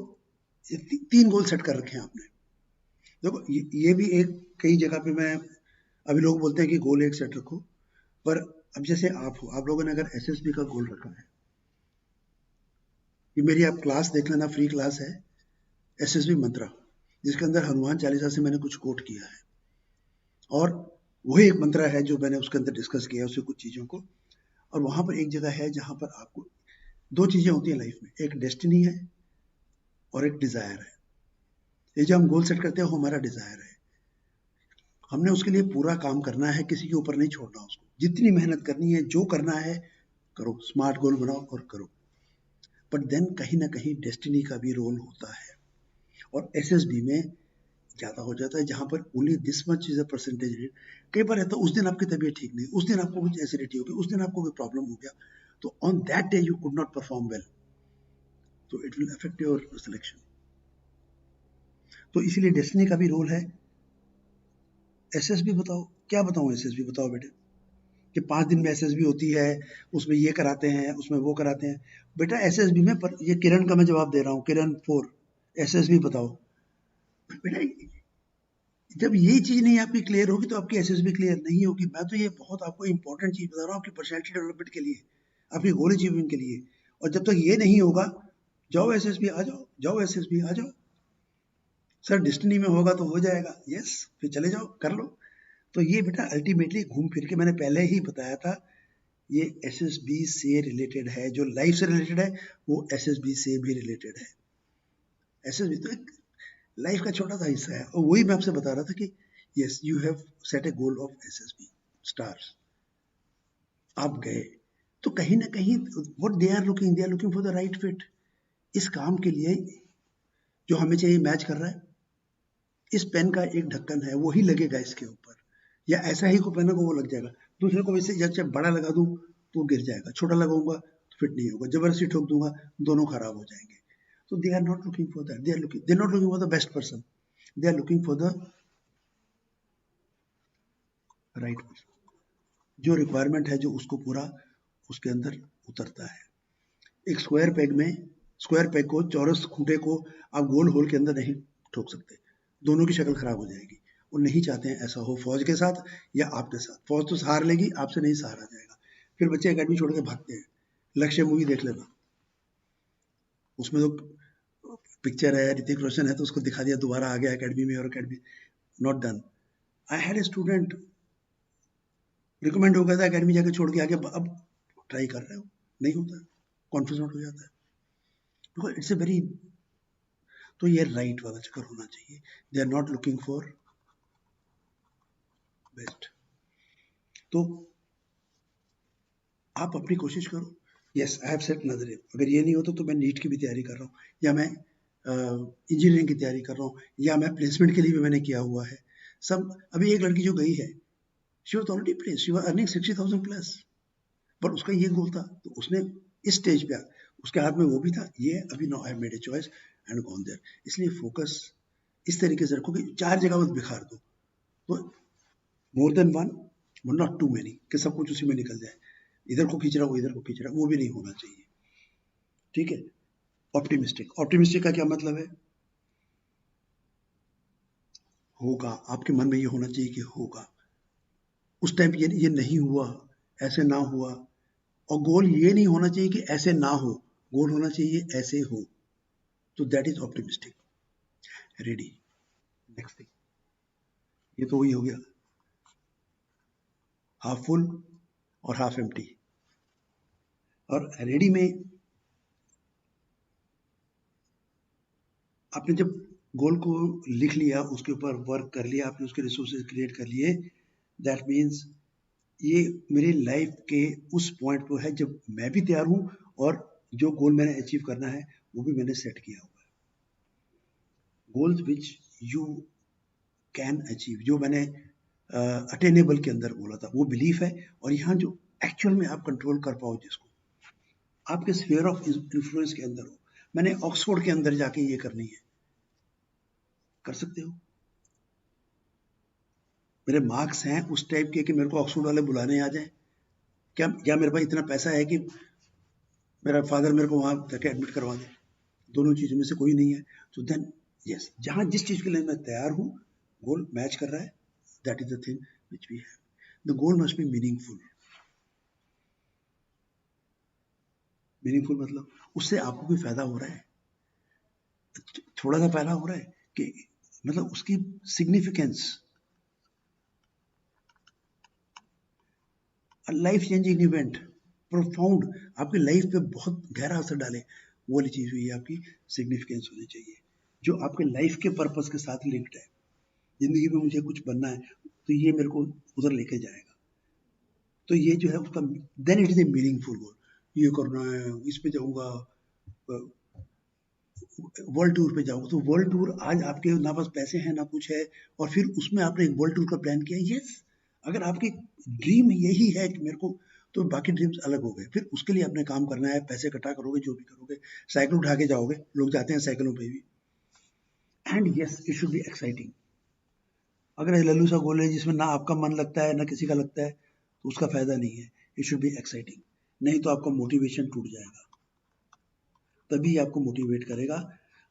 3 गोल सेट कर रखे हैं आपने। देखो ये भी एक, कई जगह पे मैं, अभी लोग बोलते हैं कि गोल एक सेट रखो, पर अब जैसे आप हो, आप लोगों ने अगर एसएसबी का गोल रखा है, ये मेरी आप क्लास देख लेना, फ्री क्लास है, एसएसबी मंत्रा, जिसके अंदर हनुमान चालीसा से मैंने कुछ कोट किया है, और वही एक मंत्रा है जो मैंने उसके अंदर डिस्कस किया उससे कुछ चीज़ों को। और वहां पर एक जगह है जहां पर आपको 2 चीज़ें होती हैं लाइफ में, एक डेस्टिनी है और एक डिज़ायर है। ये जो हम गोल सेट करते हैं वो हमारा डिज़ायर है, हमने उसके लिए पूरा काम करना है, किसी के ऊपर नहीं छोड़ना उसको, जितनी मेहनत करनी है, जो करना है करो, स्मार्ट गोल बनाओ और करो। बट देन कहीं ना कहीं डेस्टिनी का भी रोल होता है, और एसएसबी में ज़्यादा हो जाता है, जहाँ पर only this much is a percentage rate. कई बार रहता है उस दिन आपकी तबीयत ठीक नहीं, उस दिन आपको कुछ एसिडिटी हो गई, उस दिन आपको कोई प्रॉब्लम हो गया, तो on that day you could not perform well, तो it will affect your selection. तो इसीलिए डेस्टिनी का भी रोल है। एसएसबी बताओ, क्या बताऊं, एसएसबी बताओ बेटे, कि 5 दिन में एसएसबी होती है, उसमें ये कराते हैं, उसमें वो कराते हैं। बेटा एसएसबी में, पर ये किरण का मैं जवाब दे रहा हूँ, किरण 4, एसएसबी बताओ। बेटा जब ये चीज नहीं आपकी क्लियर होगी तो आपकी एसएसबी क्लियर नहीं होगी। मैं तो ये बहुत आपको इंपॉर्टेंट चीज बता रहा हूँ आपकी पर्सनैलिटी डेवलपमेंट के लिए, आपकी गोल अचीवमेंट के लिए। और जब तक ये नहीं होगा, जाओ एसएसबी आ जाओ, जाओ एसएसबी आ जाओ, सर डेस्टिनी में होगा तो हो जाएगा, यस, फिर चले जाओ कर लो। तो ये बेटा अल्टीमेटली घूम फिर के, मैंने पहले ही बताया था, ये एसएसबी से रिलेटेड है, जो लाइफ से रिलेटेड है वो एसएसबी से भी रिलेटेड है। एसएसबी तो एक लाइफ का छोटा सा हिस्सा है, और वही मैं आपसे बता रहा था कि yes you have set a goal of SSB stars, आप गए, तो कहीं ना कहीं what they are looking for the right fit. इस काम के लिए जो हमें चाहिए मैच कर रहा है, इस पेन का एक ढक्कन है वही लगेगा इसके ऊपर, या ऐसा ही को पेन को वो लग जाएगा, दूसरे को वैसे जब बड़ा लगा दूं तो गिर जाएगा, छोटा लगाऊंगा तो फिट नहीं होगा, जबरदस्ती ठोक दूंगा दोनों खराब हो जाएंगे। तो they are not looking for that, they are not looking for the best person, they are looking for the right person, जो रिक्वायरमेंट है, जो उसको पूरा उसके अंदर उतरता है। एक स्क्वायर पेग को, चौरस खूंटे को आप गोल होल के अंदर नहीं ठोक सकते, दोनों की शक्ल खराब हो जाएगी। वो नहीं चाहते हैं ऐसा हो फौज के साथ या आपके साथ, फौज तो सहार लेगी, आपसे नहीं सहारा जाएगा, फिर बच्चे अकेडमी छोड़ के भागते हैं। लक्ष्य मूवी देख लेना, उसमें तो पिक्चर है, ऋतिक रोशन है, तो उसको दिखा दिया दोबारा आ गया अकेडमी में, और academy not done. I had a student recommend हो गया था, अकेडमी जाके छोड़ के आगे, अब ट्राई कर रहे हो, नहीं होता, कॉन्फ्यूज हो जाता है, बिकॉज इट्स ए वेरी, तो ये राइट वाला चक्कर होना चाहिए, they are not looking for best. तो आप अपनी कोशिश करो। यस आई हैव सेट नजरिए, अगर ये नहीं होता तो मैं नीट की भी तैयारी कर रहा हूँ, या मैं इंजीनियरिंग की तैयारी कर रहा हूँ, या मैं प्लेसमेंट के लिए भी मैंने किया हुआ है सब। अभी एक लड़की जो गई है, she was already place, she was earning 60,000 plus, पर उसका ये गोल था, तो उसने इस स्टेज पे, उसके हाथ में वो भी था, ये अभी no I made a choice and gone there. इसलिए फोकस इस तरीके से रखो कि 4 जगह मत बिखार दो। तो more than one, but not too many, कि सब कुछ उसी में निकल जाए, इधर को खींच रहा हूँ, इधर को खींच रहा हूँ, वो भी नहीं होना चाहिए। ठीक है। ऑप्टिमिस्टिक, ऑप्टिमिस्टिक का क्या मतलब है? होगा, आपके मन में ये होना चाहिए कि होगा, उस टाइम ये नहीं हुआ, ऐसे ना हुआ। और गोल ये नहीं होना चाहिए कि ऐसे ना हो, गोल होना चाहिए ऐसे हो। तो that is optimistic. Ready, next thing, ये तो वही हो गया, हाफ फुल और हाफ एम्प्टी। और रेडी में आपने जब गोल को लिख लिया, उसके ऊपर वर्क कर लिया, आपने उसके रिसोर्सेज क्रिएट कर लिए, दैट मीन्स ये मेरी लाइफ के उस पॉइंट पर है जब मैं भी तैयार हूं और जो गोल मैंने अचीव करना है वो भी मैंने सेट किया हुआ है। Goals which you can achieve, जो मैंने अटेनेबल के अंदर बोला था, वो बिलीफ है। और यहाँ जो एक्चुअल में आप कंट्रोल कर पाओ, जिसको आपके स्फीयर ऑफ इन्फ्लुएंस के अंदर हो। मैंने ऑक्सफोर्ड के अंदर जाके ये करनी है, कर सकते हो। मेरे मार्क्स हैं उस टाइप के कि मेरे को ऑक्सफोर्ड वाले बुलाने आ जाए, क्या मेरे पास इतना पैसा है कि मेरा फादर मेरे को वहां जाके एडमिट करवा दे? दोनों चीजों में से कोई नहीं है। तो देन यस, जहां जिस चीज के लिए मैं तैयार हूं, गोल मैच कर रहा है, that is the thing which we have. The goal must be meaningful. Meaningful मतलब उससे आपको कोई फायदा हो रहा है, थोड़ा सा फायदा हो रहा है, कि मतलब उसकी significance, life changing event, profound, आपकी लाइफ पे बहुत गहरा असर डाले, वो वाली चीज हुई है आपकी सिग्निफिकेंस होनी चाहिए, जो आपके लाइफ के पर्पस के साथ लिंक्ड है। जिंदगी में मुझे कुछ बनना है, तो ये मेरे को उधर लेके जाएगा। तो ये जो है उसका, then it is a meaningful goal. ये करना है, इस पे जाऊंगा, वर्ल्ड टूर पे जाऊंगा। तो वर्ल्ड टूर, आज आपके ना पास पैसे हैं ना कुछ है, और फिर उसमें आपने एक वर्ल्ड टूर का प्लान किया, यस। अगर आपकी ड्रीम यही है कि मेरे को, तो बाकी ड्रीम्स अलग हो गए। फिर उसके लिए आपने काम करना है, पैसे इकट्ठा करोगे, जो भी करोगे, साइकिल उठा के जाओगे, लोग जाते हैं साइकिलों पे भी। And yes, it should be exciting. अगर लल्लू सा गोल है जिसमें ना आपका मन लगता है ना किसी का लगता है, तो उसका फायदा नहीं है। इट शुड बी एक्साइटिंग, नहीं तो आपका मोटिवेशन टूट जाएगा। तभी आपको मोटिवेट करेगा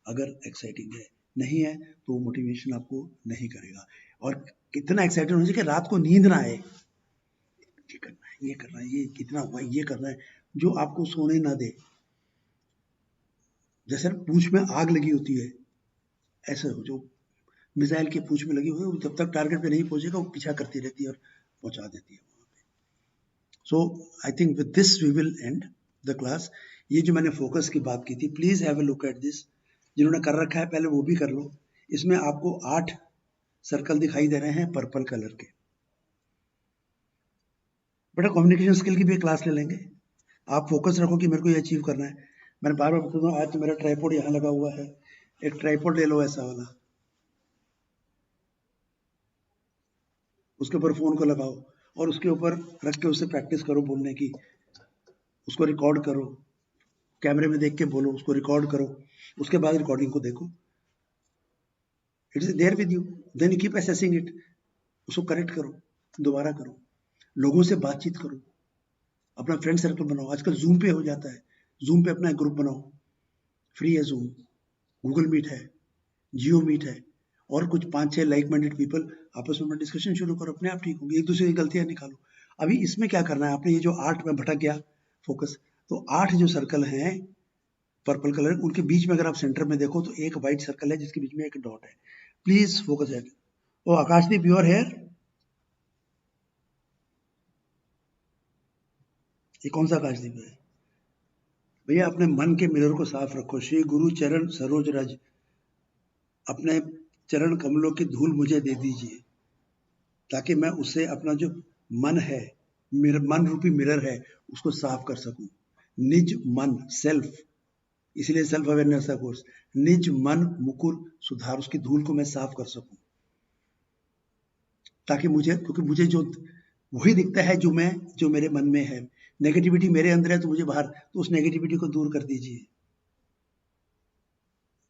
अगर एक्साइटिंग है, नहीं है तो मोटिवेशन आपको नहीं करेगा। और कितना एक्साइटेड होना चाहिए कि रात को नींद ना आए, ये करना है, ये करना है, ये कितना हुआ, ये करना है, जो आपको सोने ना दे। जैसे पूंछ में आग लगी होती है, ऐसे हो, जो मिसाइल की पूंछ में लगी हुई है, जब तक टारगेट पे नहीं पहुंचेगा वो पीछा करती रहती है और पहुंचा देती है। So I think with this we will end the class. ये जो मैंने फोकस की बात की थी, please have a look at this. जिन्होंने कर रखा है पहले वो भी कर लो। इसमें आपको 8 सर्कल दिखाई दे रहे हैं पर्पल कलर के। बेटा कम्युनिकेशन स्किल की भी क्लास ले लेंगे। आप फोकस रखो कि मेरे को ये अचीव करना है। मैंने बार बार बता दूं, आज तो मेरा ट्राइपॉड यहाँ लगा हुआ है, एक ट्राइपॉड ले लो ऐसा वाला, उसके ऊपर फोन को लगाओ और उसके ऊपर रख के उससे प्रैक्टिस करो बोलने की। उसको रिकॉर्ड करो, कैमरे में देख के बोलो, उसको रिकॉर्ड करो, उसके बाद रिकॉर्डिंग को देखो। It is there with you, then you keep assessing it. उसको करेक्ट करो, दोबारा करो, लोगों से बातचीत करो, अपना फ्रेंड सर्कल बनाओ। आजकल जूम पे हो जाता है, जूम पे अपना एक ग्रुप बनाओ, फ्री है जूम, गूगल मीट है, जियो मीट है, और कुछ 5-6 लाइक माइंडेड पीपल, आपस में डिस्कशन शुरू करो, अपने आप ठीक होगी। एक दूसरे की गलतियां निकालो। अभी इसमें क्या करना है आपने, ये जो 8 में भटक गया फोकस, तो 8 जो सर्कल हैं पर्पल कलर, उनके बीच में अगर आप सेंटर में देखो तो एक व्हाइट सर्कल है जिसके बीच में एक डॉट है। Please focus at. Oh Akashdeep, your hair, ये कौन सा आकाशदीप है भैया? अपने मन के मिरर को साफ रखो। श्री गुरु चरण सरोज रज, अपने चरण कमलों की धूल मुझे दे दीजिए, ताकि मैं उससे अपना जो मन है, मन रूपी मिरर है, उसको साफ कर सकूं। निज मन, सेल्फ, इसलिए सेल्फ अवेयरनेस का कोर्स। निज मन मुकुर सुधार, उसकी धूल को मैं साफ कर सकूं, ताकि मुझे, क्योंकि मुझे जो वही दिखता है जो मेरे मन में है। नेगेटिविटी मेरे अंदर है तो मुझे बाहर, तो उस नेगेटिविटी को दूर कर दीजिए।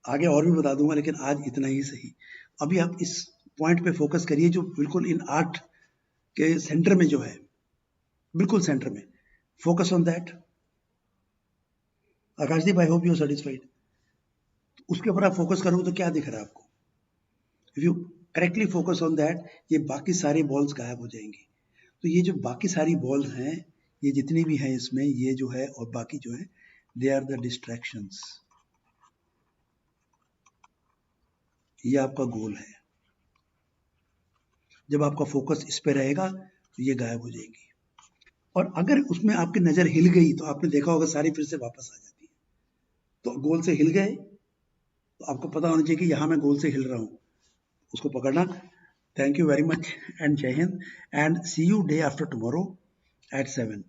आगे और भी बता दूंगा, लेकिन आज इतना ही सही। अभी आप इस पॉइंट पे फोकस करिए, जो बिल्कुल इन 8 कि सेंटर में जो है, बिल्कुल सेंटर में, focus on that. Akashdeep, I hope you satisfied. उसके ऊपर आप फोकस करोगे तो क्या दिख रहा है आपको? If you correctly focus on that, ये बाकी सारी बॉल्स गायब हो जाएंगी। तो ये जो बाकी सारी बॉल्स हैं, ये जितनी भी हैं इसमें, ये जो है और बाकी जो है, दे आर द डिस्ट्रैक्शंस। ये आपका गोल है। जब आपका फोकस इस पे रहेगा तो ये गायब हो जाएंगी। और अगर उसमें आपकी नजर हिल गई तो आपने देखा होगा सारी फिर से वापस आ जाती है। तो गोल से हिल गए तो आपको पता होना चाहिए कि यहां मैं गोल से हिल रहा हूं, उसको पकड़ना। Thank you very much and Jai Hind, and see you day after tomorrow at 7।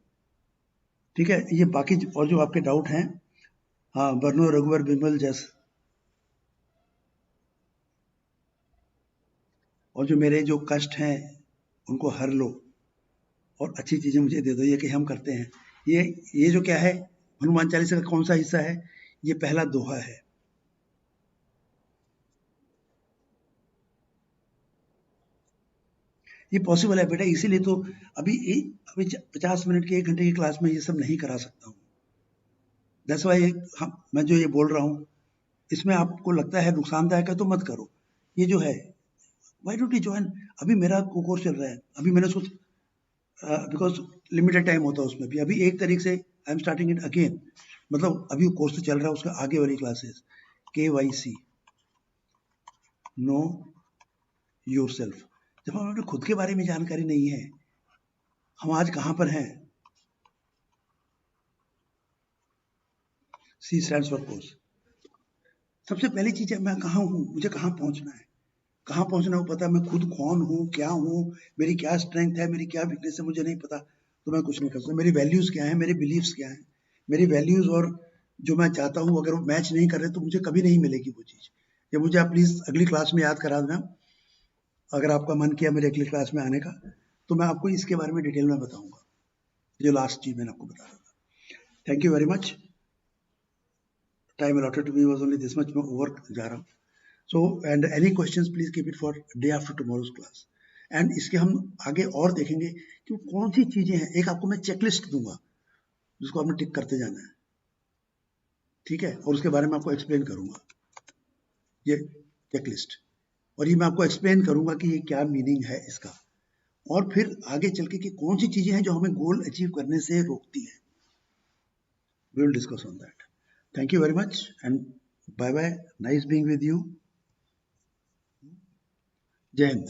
ठीक है, ये बाकी और जो आपके डाउट हैं, हाँ, बर्नो, रघुवर, बिमल, जस, और जो मेरे जो कष्ट हैं उनको हर लो और अच्छी चीजें मुझे दे दो, ये कि हम करते हैं। ये जो क्या है, हनुमान चालीसा का कौन सा हिस्सा है? ये पहला दोहा है। ये पॉसिबल है बेटा, इसीलिए तो अभी 50 मिनट की 1 घंटे की क्लास में ये सब नहीं करा सकता हूँ। दैट्स वाई मैं जो ये बोल रहा हूँ, इसमें आपको लगता है नुकसानदायक है तो मत करो। ये जो है, वाई डोंट यू ज्वाइन? अभी मेरा कोर्स चल रहा है, अभी मैंने सोच, बिकॉज लिमिटेड टाइम होता है उसमें भी। अभी 1 तारीख से I am starting it again, मतलब अभी कोर्स तो चल रहा है, उसके आगे वाली क्लासेस, KYC, नो योरसेल्फ। जब हमें अपने खुद के बारे में जानकारी नहीं है, हम आज कहाँ पर हैं? C stands for course. सबसे पहली चीज है, मैं कहाँ हूँ, मुझे कहाँ पहुंचना है। कहाँ पहुंचना हो पता, मैं खुद कौन हूँ, क्या हूँ, मेरी क्या स्ट्रेंथ है, मेरी क्या वीकनेस है, मुझे नहीं पता, तो मैं कुछ नहीं कर सकता। मेरी वैल्यूज क्या है, मेरे बिलीव्स क्या है, मेरी वैल्यूज और जो मैं चाहता हूँ अगर वो मैच नहीं कर रहे तो मुझे कभी नहीं मिलेगी वो चीज़। ये मुझे आप प्लीज़ अगली क्लास में याद करा देना, अगर आपका मन किया मेरे अगली क्लास में आने का, तो मैं आपको इसके बारे में डिटेल में बताऊंगा, जो लास्ट चीज़ मैंने आपको बता रहा था। Thank you very much. Time allotted to me was only this much, मैं ओवर जा रहा हूँ। So and any questions please keep it for day after tomorrow's class. And इसके हम आगे और देखेंगे कि कौन सी चीजें हैं। एक आपको मैं चेकलिस्ट दूंगा जिसको आपने टिक करते जाना है, ठीक है, और उसके बारे में आपको एक्सप्लेन करूंगा, ये चेकलिस्ट। और ये मैं आपको एक्सप्लेन करूंगा कि ये क्या मीनिंग है इसका, और फिर आगे चल के कि कौन सी चीजें हैं जो हमें गोल अचीव करने से रोकती है। We will discuss on that. Thank you very much and bye bye, nice being with you. जय हिंद।